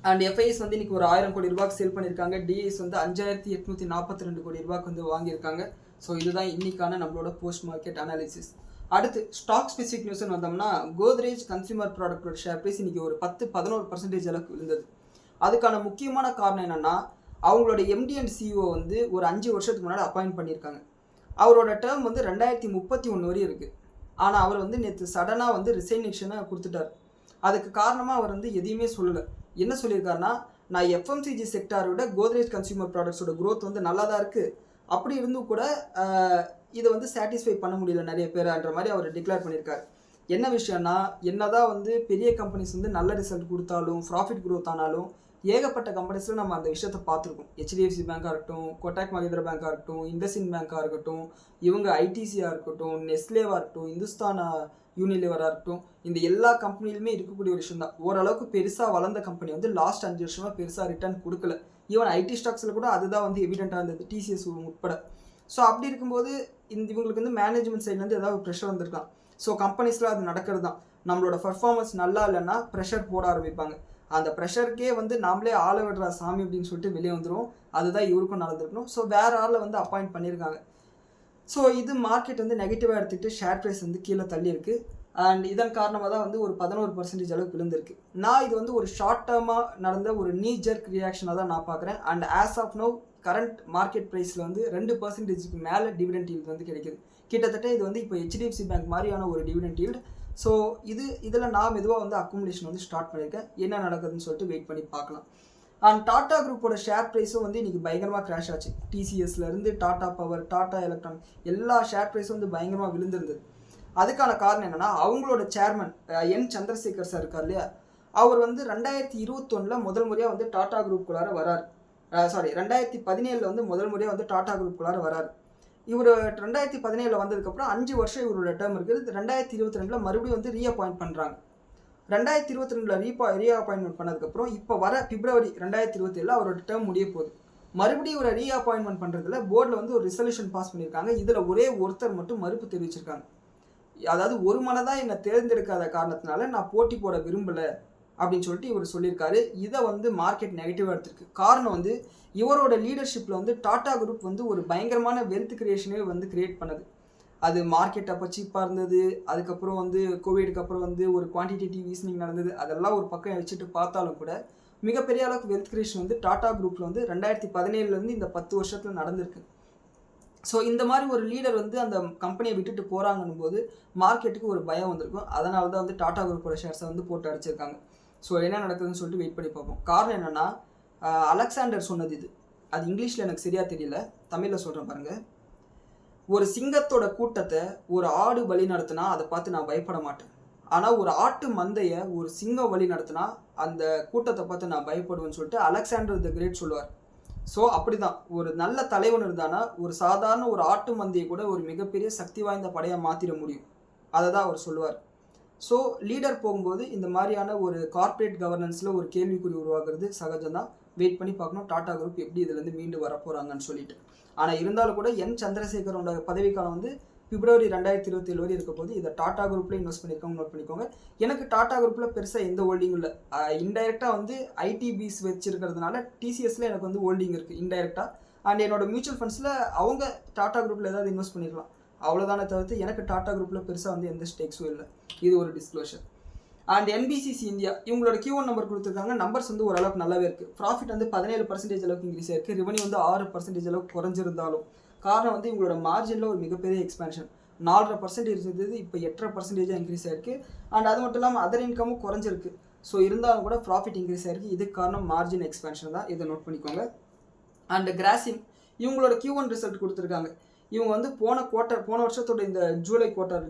அண்ட் எஃப்ஐஎஸ் வந்து இன்றைக்கி ஒரு 1000 கோடி ரூபாய்க்கு சேல் பண்ணியிருக்காங்க. டிஐஎஸ் வந்து 5,842 கோடி ரூபாய்க்கு வந்து வாங்கியிருக்காங்க. ஸோ இதுதான் இன்றைக்கான நம்மளோட போஸ்ட் மார்க்கெட் அனாலிசிஸ். அடுத்து ஸ்டாக் ஸ்பெசிஃபிக் நியூஸ்ன்னு வந்தோம்னா கோத்ரேஜ் கன்சியூமர் ப்ராடக்டோட ஷேர் ப்ரைஸ் இன்றைக்கி ஒரு 10-11% அளவுக்கு விழுந்தது. அதுக்கான முக்கியமான காரணம் என்னென்னா அவங்களோட எம்டி அண்ட் சிஇஓ வந்து ஒரு 5 வருஷத்துக்கு முன்னாடி அப்பாயிண்ட் பண்ணியிருக்காங்க. அவரோட டேர்ம் வந்து 2031 வரையும் இருக்குது. ஆனால் அவர் வந்து நேற்று சடனாக வந்து ரிசைனேஷனை கொடுத்துட்டார். அதுக்கு காரணமாக அவர் வந்து எதையுமே சொல்லலை. என்ன சொல்லியிருக்காருன்னா, நான் எஃப்எம்சிஜி செக்டாரை விட கோத்ரேஜ் கன்சியூமர் ப்ராடக்ட்ஸோட க்ரோத் வந்து நல்லா தான் இருக்குது, அப்படி இருந்தும் கூட இதை வந்து சாட்டிஸ்ஃபை பண்ண முடியல நிறைய பேர்ன்ற மாதிரி அவர் டிக்ளேர் பண்ணியிருக்காரு. என்ன விஷயம்னா, என்னதான் வந்து பெரிய கம்பெனிஸ் வந்து நல்ல ரிசல்ட் கொடுத்தாலும் ப்ராஃபிட் க்ரோத் ஆனாலும் ஏகப்பட்ட கம்பெனிஸில் நம்ம அந்த விஷயத்தை பார்த்துருக்கோம். ஹெச்டிஎஃப்சி பேங்காக இருக்கட்டும், கொட்டாக் மஹிந்திரா பேங்காக இருக்கட்டும், இண்டஸ்இண்ட் பேங்காக இருக்கட்டும், இவங்க ஐடிசியாக இருக்கட்டும், நெஸ்லேவாக இருக்கட்டும், இந்துஸ்தான் யூனிலிவராக இருக்கட்டும், இந்த எல்லா கம்பெனிலுமே இருக்கக்கூடிய ஒரு விஷயம் தான். ஓரளவுக்கு பெருசாக வளர்ந்த கம்பெனி வந்து லாஸ்ட் 5 வருஷமாக பெருசாக ரிட்டர்ன் கொடுக்கல. ஈவன் ஐடி ஸ்டாக்ஸில் கூட அதுதான் வந்து எவிடென்ட்டாக இருந்தது, டிசிஎஸ் உட்பட. ஸோ அப்படி இருக்கும்போது இவங்களுக்கு வந்து மேனேஜ்மெண்ட் சைட்லேருந்து ஏதாவது ப்ரெஷர் வந்திருக்கலாம். ஸோ கம்பெனிஸில் அது நடக்கிறது தான். நம்மளோட பர்ஃபார்மன்ஸ் நல்லா இல்லைன்னா ப்ரெஷர் போட ஆரம்பிப்பாங்க. அந்த ப்ரெஷருக்கே வந்து நாமளே ஆளை விடுறா சாமி அப்படின்னு சொல்லிட்டு வெளியே வந்துடும். அதுதான் இவருக்கும் நடந்திருக்கணும். ஸோ வேறு ஆளை வந்து அப்பாயிண்ட் பண்ணியிருக்காங்க. ஸோ இது மார்க்கெட் வந்து நெகட்டிவாக எடுத்துக்கிட்டு ஷேர் ப்ரைஸ் வந்து கீழே தள்ளி இருக்குது. அண்ட் இதன் காரணமாக தான் வந்து ஒரு 11% அளவுக்கு விழுந்திருக்கு. நான் இது வந்து ஒரு ஷார்ட் டேர்மாக நடந்த ஒரு நீ ஜெர்க் ரியாக்ஷனாக தான் நான் பார்க்குறேன். And as of now current market ப்ரைஸில் வந்து 2%க்கு மேலே டிவிடெண்ட் ஈல்டு வந்து கிடைக்குது. கிட்டத்தட்ட இது வந்து இப்போ ஹெச்டிஎஃப்சி பேங்க் மாதிரியான ஒரு டிவிடெண்ட் ஈல்டு. ஸோ இதில் நான் மெதுவாக வந்து அக்குமுலேஷன் வந்து ஸ்டார்ட் பண்ணியிருக்கேன். என்ன நடக்குதுன்னு சொல்லிட்டு வெயிட் பண்ணி பார்க்கலாம். அண்ட் டாடா குரூப்போட ஷேர் ப்ரைஸும் வந்து இன்றைக்கி பயங்கரமாக கிராஷ் ஆச்சு. டிசிஎஸ்லேருந்து டாடா பவர், டாடா எலக்ட்ரான் எல்லா ஷேர் ப்ரைஸும் வந்து பயங்கரமாக விழுந்திருந்தது. அதுக்கான காரணம் என்னென்னா, அவங்களோட சேர்மன் என் சந்திரசேகர் சார் இருக்கார் இல்லையா, அவர் வந்து 2021 முதல் முறையாக வந்து டாடா குரூப்புக்குள்ளார வராரு. 2017 வந்து முதல் முறையாக வந்து டாடா குரூப்புக்குள்ளார வராரு. இவர் 2017 வந்ததுக்கப்புறம் 5 வருஷம் இவரோட டேர்ம் இருக்குது. 2022 மறுபடியும் வந்து ரீஅப்பாயிண்ட் பண்ணுறாங்க. 2022 ரீஅப்பாயின்மெண்ட் பண்ணதுக்கப்புறம் இப்போ வர பிப்ரவரி 2027 அவரோட டேர்ம் முடிய போகுது. மறுபடியும் இவரை ரீஅப்பாயின்மெண்ட் பண்ணுறதுல போர்டில் வந்து ஒரு ரிசல்யூஷன் பாஸ் பண்ணியிருக்காங்க. இதில் ஒரே ஒருத்தர் மட்டும் மறுப்பு தெரிவிச்சிருக்காங்க. அதாவது ஒரு மனதாக என்னை தேர்ந்தெடுக்காத காரணத்தினால நான் போட்டி போட விரும்பலை அப்படின்னு சொல்லிட்டு இவர் சொல்லியிருக்காரு. இதை வந்து மார்க்கெட் நெகட்டிவாக எடுத்திருக்கு. காரணம் வந்து இவரோட லீடர்ஷிப்பில் வந்து டாடா குரூப் வந்து ஒரு பயங்கரமான வெல்த் கிரியேஷனே வந்து கிரியேட் பண்ணுது. அது மார்க்கெட் அப்போ சீப்பாக இருந்தது. அதுக்கப்புறம் வந்து கோவிடுக்கு அப்புறம் வந்து ஒரு குவான்டிடேட்டிவ் ஈஸ்னிங் நடந்தது. அதெல்லாம் ஒரு பக்கம் வச்சுட்டு பார்த்தாலும் கூட மிகப்பெரிய அளவுக்கு வெல்த் கிரியேஷன் வந்து டாடா குரூப்பில் வந்து 2017 இந்த 10 வருஷத்தில் நடந்திருக்கு. ஸோ இந்த மாதிரி ஒரு லீடர் வந்து அந்த கம்பெனியை விட்டுட்டு போகிறாங்கன்னும் போது மார்க்கெட்டுக்கு ஒரு பயம் வந்திருக்கும். அதனால தான் வந்து டாடா குரூப்போட ஷேர்ஸை வந்து போட்டு அடிச்சிருக்காங்க. ஸோ என்ன நடக்குதுன்னு சொல்லிட்டு வெயிட் பண்ணி பார்ப்போம். காரணம் என்னென்னா, அலெக்சாண்டர் சொன்னது இது. அது இங்கிலீஷில் எனக்கு சரியாக தெரியல, தமிழில் சொல்கிறேன் பாருங்கள். ஒரு சிங்கத்தோட கூட்டத்தை ஒரு ஆடு வழி நடத்தினா அதை பார்த்து நான் பயப்பட மாட்டேன். ஆனால் ஒரு ஆட்டு மந்தையை ஒரு சிங்கம் வழி நடத்தினா அந்த கூட்டத்தை பார்த்து நான் பயப்படுவேன்னு சொல்லிட்டு அலெக்சாண்டர் த கிரேட் சொல்லுவார். ஸோ அப்படி தான் ஒரு நல்ல தலைவன் இருந்தானா ஒரு சாதாரண ஒரு ஆட்டு மந்தையை கூட ஒரு மிகப்பெரிய சக்தி வாய்ந்த படையாக மாற்றிட முடியும். அதை தான் அவர் சொல்லுவார். ஸோ லீடர் போகும்போது இந்த மாதிரியான ஒரு கார்ப்பரேட் கவர்னன்ஸில் ஒரு கேள்விக்குறி உருவாக்குறது சகஜம்தான். வெயிட் பண்ணி பார்க்கணும் டாடா குரூப் எப்படி இதுலேருந்து மீண்டு வரப்போகிறாங்கன்னு சொல்லிட்டு. ஆனால் இருந்தாலும் கூட என் சந்திரசேகரோட பதவிக்காலம் வந்து பிப்ரவரி 2027 வரை இருக்க போது. இதை டாடா குரூப்பில் இன்வெஸ்ட் பண்ணியிருக்கவங்க நோட் பண்ணிக்கோங்க. எனக்கு டாடா குரூப்பில் பெருசாக எந்த ஹோல்டிங்கும் இல்லை. இன்டைரக்டாக வந்து ஐடிபிஸ் வச்சுருக்கிறதுனால டிசிஎஸில் எனக்கு வந்து ஹோல்டிங் இருக்குது இன்டைரக்டாக. அண்ட் என்னோட மியூச்சுவல் ஃபண்ட்ஸில் அவங்க டாடா குரூப்பில் ஏதாவது இன்வெஸ்ட் பண்ணிடலாம். அவ்வளோதானே தவிர்த்து எனக்கு டாடா குரூப்பில் பெருசாக வந்து எந்த ஸ்டேக்ஸும் இல்லை. இது ஒரு டிஸ்க்ளோஷர். அண்ட் என்பிசிசி இந்தியா இவங்களோட Q1 நம்பர் கொடுத்துருக்காங்க. நம்பர்ஸ் வந்து ஓரளவுக்கு நல்லாவே இருக்குது. ப்ராஃபிட் வந்து 17% அளவுக்கு இன்க்ரீஸ் ஆயிருக்கு. ரெவன்யூ வந்து 6% அளவுக்கு குறைஞ்சிருந்தாலும் காரணம் வந்து இவங்களோட மார்ஜினில் ஒரு மிகப்பெரிய எக்ஸ்பேன்ஷன். 4.5% இருந்தது, இப்போ 8.5% இன்க்ரீஸ் ஆயிருக்கு. அண்ட் அது மட்டும் இல்லாமல் அதர் இன்கமும் குறைஞ்சிருக்கு. ஸோ இருந்தாலும் கூட ப்ராஃபிட் இன்க்ரீஸ் ஆயிருக்கு. இதுக்கு காரணம் மார்ஜின் எக்ஸ்பேன்ஷன் தான். இதை நோட் பண்ணிக்கோங்க. அண்ட் கிராசிம் இவங்களோட Q1 ரிசல்ட் கொடுத்துருக்காங்க. இவங்க வந்து போன வருஷத்தோட இந்த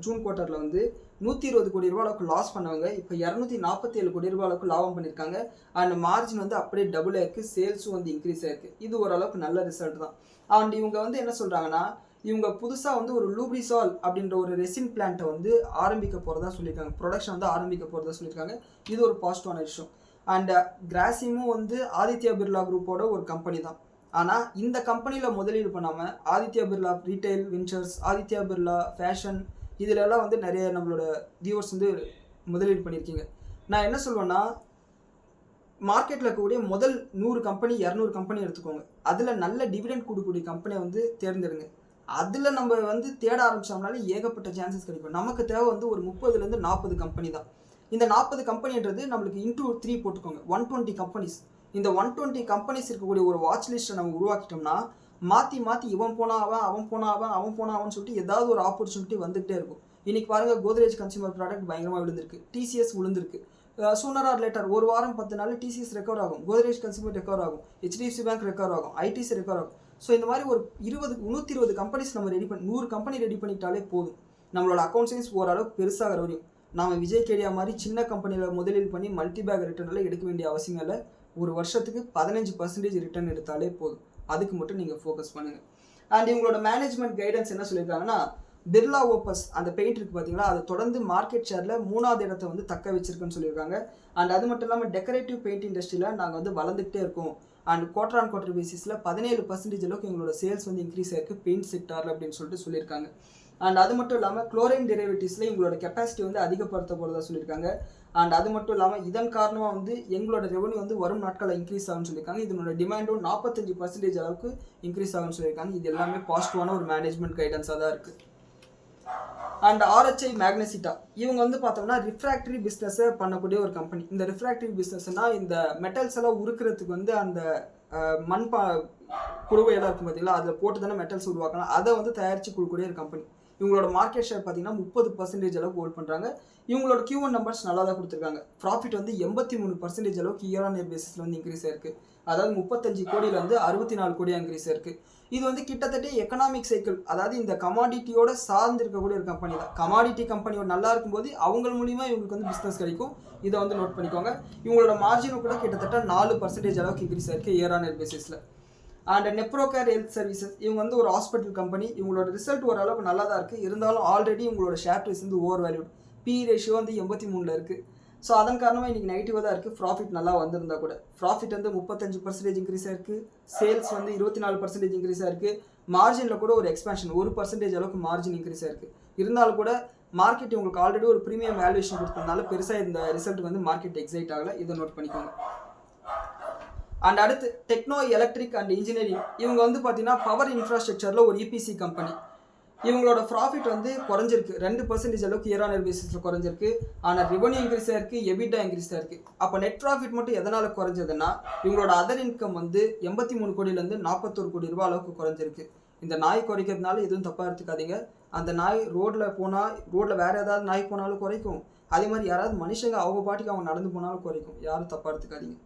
ஜூன் குவார்ட்டரில் வந்து 120 கோடி ரூபா அளவுக்கு லாஸ் பண்ணவங்க இப்போ 247 கோடி ரூபா அளவுக்கு லாபம் பண்ணியிருக்காங்க. அண்ட் மார்ஜின் வந்து அப்படியே டபுள் ஆயிருக்கு. சேல்ஸும் வந்து இன்க்ரீஸ் ஆயிருக்கு. இது ஓரளவுக்கு நல்ல ரிசல்ட் தான். அண்ட் இவங்க வந்து என்ன சொல்கிறாங்கன்னா, இவங்க புதுசாக வந்து ஒரு லூப்ரிசால் அப்படின்ற ஒரு ரெசின் பிளான்ட்டை வந்து ஆரம்பிக்க போகிறதா சொல்லியிருக்காங்க. ப்ரொடக்ஷன் வந்து ஆரம்பிக்க போகிறதா சொல்லியிருக்காங்க. இது ஒரு பாசிட்டிவான விஷயம். அண்ட் கிராசிமும் வந்து ஆதித்யா பிர்லா குரூப்போட ஒரு கம்பெனி தான். ஆனால் இந்த கம்பெனியில் முதலீடு பண்ணாமல் Aditya Birla retail ventures, Aditya Birla fashion இதிலெல்லாம் வந்து நிறைய நம்மளோட வியூவர்ஸ் வந்து முதலீடு பண்ணியிருக்கீங்க. நான் என்ன சொல்வேன்னா, மார்க்கெட்டில் இருக்கக்கூடிய முதல் 100 கம்பெனி 200 கம்பெனி எடுத்துக்கோங்க. அதில் நல்ல டிவிடெண்ட் கொடுக்கக்கூடிய கம்பெனியை வந்து தேர்ந்தெடுங்க. அதில் நம்ம வந்து தேட ஆரம்பித்தோம்னாலே ஏகப்பட்ட சான்சஸ் கிடைக்கும். நமக்கு தேவை வந்து ஒரு 30 40 கம்பெனி தான். இந்த 40 கம்பெனின்றது நம்மளுக்கு இன்டூ 3 போட்டுக்கோங்க. 120 கம்பெனிஸ். இந்த 120 கம்பெனிஸ் இருக்கக்கூடிய ஒரு வாட்ச் லிஸ்ட்டை நம்ம உருவாக்கிட்டோம்னா மாற்றி இவன் போனாவன் அவன் போனாவன்னு சொல்லிட்டு ஏதாவது ஒரு ஆப்பர்ச்சுனிட்டி வந்துகிட்டே இருக்கும். இன்றைக்கி பாருங்கள், கோத்ரேஜ் கன்சியூமர் ப்ராடக்ட் பயங்கரமாக விழுந்திருக்கு. டிசிஎஸ் விழுந்திருக்கு. சூனர் ஆர் லேட்டர் ஒரு வாரம் 10 நாள் டிசிஎஸ் ரெக்கவர் ஆகும், கோத்ரேஜ் கன்சியூமர் ரெக்கவர் ஆகும், ஹெச்டிஎஃப்சி பேங்க் ரெக்கவர் ஆகும், ஐடிசி ரெக்கவர் ஆகும். ஸோ இந்த மாதிரி ஒரு 120 கம்பெனிஸ் நம்ம 100 கம்பெனி ரெடி பண்ணிட்டாலே போதும். நம்மளோட அக்கௌண்ட் சைஸ் ஓரளவுக்கு பெருசாக வரையும். நாம் விஜய் கேடியா மாதிரி சின்ன கம்பெனியில் முதலீடு பண்ணி மல்டி பேக் ரிட்டர்னில் எடுக்க வேண்டிய அவசியம் இல்லை. ஒரு வருஷத்துக்கு 15% ரிட்டர்ன் எடுத்தாலே போதும். அதுக்கு மட்டும் நீங்கள் ஃபோக்கஸ் பண்ணுங்கள். அண்ட் இவங்களோட மேனேஜ்மெண்ட் கைடன்ஸ் என்ன சொல்லியிருக்காங்கன்னா, பிர்லா ஓப்பஸ் அந்த பெயிண்ட் இருக்குது பார்த்தீங்களா, அதை தொடர்ந்து மார்க்கெட் ஷேரில் 3வது இடத்தை வந்து தக்க வச்சிருக்குன்னு சொல்லியிருக்காங்க. அண்ட் அது மட்டும் இல்லாமல் டெக்கரேட்டிவ் பெயிண்ட் இண்டஸ்ட்ரியில் நாங்கள் வந்து வளர்ந்துகிட்டே இருக்கோம். அண்ட் குவார்டர் ஆன் குவார்டர் பேசிஸில் 17% அளவுக்கு எங்களோட சேல்ஸ் வந்து இன்க்ரீஸ் ஆயிருக்கு பெயிண்ட் செக்டாரில் அப்படின்னு சொல்லிட்டு சொல்லியிருக்காங்க. அண்ட் அது மட்டும் இல்லாமல் குளோரைன் டெரிவேட்டிவ்ஸில் எங்களோட கெப்பாசிட்டி வந்து அதிகப்படுத்த போகிறதா சொல்லியிருக்காங்க. அண்ட் அது மட்டும் இல்லாமல் இதன் காரணமாக வந்து எங்களோட ரெவன்யூ வந்து வரும் நாட்களில் இன்க்ரீஸ் ஆகும்னு சொல்லியிருக்காங்க. இதனோட டிமாண்டும் 45% அளவுக்கு இன்க்ரீஸ் ஆகும்னு சொல்லியிருக்காங்க. இது எல்லாமே பாசிட்டிவான ஒரு மேனேஜ்மெண்ட் கைடன்ஸாக தான் இருக்குது. அண்ட் ஆர்ஹெச்ஐ மேக்னசிட்டா இவங்க வந்து பார்த்தோம்னா ரிஃப்ராக்டரி பிஸ்னஸை பண்ணக்கூடிய ஒரு கம்பெனி. இந்த ரிஃப்ராக்டரி பிஸ்னஸ்னால் இந்த மெட்டல்ஸ் எல்லாம் உருக்கிறதுக்கு வந்து அந்த மண் குடுவையெல்லாம் இருக்கும் பார்த்தீங்களா, அதில் போட்டு தானே மெட்டல்ஸ் உருவாக்கலாம், அதை வந்து தயாரித்து கொடுக்கக்கூடிய ஒரு கம்பெனி. இவங்களோட மார்க்கெட் ஷேர் பார்த்தீங்கன்னா 30% அளவுக்கு ஹோல்ட் பண்ணுறாங்க. இவங்களோட Q1 நம்பர்ஸ் நல்லா தான் கொடுத்துருக்காங்க. ப்ராஃபிட் வந்து 83% அளவுக்கு இயர் ஆன் இயர் பேசிஸில் வந்து இன்க்ரீஸ் ஆயிருக்கு. அதாவது 35 கோடியிலேருந்து 64 கோடியாக இன்க்ரீஸ் ஆயிருக்கு. இது வந்து கிட்டத்தட்ட எக்கனாமிக் சைக்கிள், அதாவது இந்த கமாடிட்டியோட சார்ந்து இருக்கக்கூடிய ஒரு கம்பெனி தான். கமாடிட்டி கம்பெனியோட நல்லா இருக்கும்போது அவங்க மூலிமா இவங்களுக்கு வந்து பிஸ்னஸ் கிடைக்கும். இதை வந்து நோட் பண்ணிக்கோங்க. இவங்களோட மார்ஜினும் கூட கிட்டத்தட்ட 4% அளவுக்கு இன்க்ரீஸ் ஆயிருக்கு இயர் ஆன் இயர் பேசிஸில். அண்ட் நெப்ரோகேர் ஹெல்த் சர்வீசஸ் இவங்க வந்து ஒரு ஹாஸ்பிட்டல் கம்பெனி. இவங்களோட ரிசல்ட் ஓரளவுக்கு நல்லா தான் இருக்குது. இருந்தாலும் ஆல்ரெடி இவங்களோட ஷேர் ப்ரைஸ் வந்து ஓவர் வேல்யூட். பி ரேஷியோ வந்து 83 இருக்குது. ஸோ அதன் காரணமாக இன்றைக்கி நெகட்டிவாக தான் இருக்குது. ப்ராஃபிட் நல்லா வந்திருந்தா கூட ப்ராஃபிட் வந்து 35% இன்க்ரீஸ் ஆயிருக்கு. சேல்ஸ் வந்து 24% இன்க்ரீஸ் ஆயிருக்கு. மார்ஜினில் கூட ஒரு எக்ஸ்பேன்ஷன் 1% அளவுக்கு மார்ஜின் இன்க்ரீஸ் ஆயிருக்கு. இருந்தாலும் கூட மார்க்கெட் உங்களுக்கு ஆல்ரெடி ஒரு ப்ரீமியம் வேல்யூஷன் கொடுத்ததுனால பெருசாக இந்த ரிசல்ட் வந்து மார்க்கெட் எக்ஸைட் ஆகலை. இதை நோட் பண்ணிக்கோங்க. அண்ட் அடுத்து டெக்னோ எலக்ட்ரிக் அண்ட் இன்ஜினியரிங் இவங்க வந்து பார்த்தீங்கன்னா பவர் இன்ஃப்ராஸ்ட்ரக்சரில் ஒரு இபிசி கம்பெனி. இவங்களோட ப்ராஃபிட் வந்து குறைஞ்சிருக்கு. 2% அளவுக்கு இயர் ஆன் இயர் பேசிஸில் குறைஞ்சிருக்கு. ஆனால் ரெவன்யூ இன்க்ரீஸ் ஆயிருக்கு, எபிட்டா இன்க்ரீஸ் ஆயிருக்கு. அப்போ நெட் ப்ராஃபிட் மட்டும் எதனால் குறைஞ்சதுன்னா இவங்களோட அதர் இன்கம் வந்து 83 கோடியிலேருந்து 41 கோடி ரூபா அளவுக்கு குறைஞ்சிருக்கு. இந்த நாய் குறைக்கிறதுனால எதுவும் தப்பாக எடுத்துக்காதீங்க. அந்த நாய் ரோட்டில் வேறு ஏதாவது நாய் போனாலும் குறைக்கும். அதே மாதிரி யாராவது மனுஷங்க அவங்க பாட்டுக்கு அவங்க நடந்து போனாலும் குறைக்கும். யாரும் தப்பாக எடுத்துக்காதீங்க.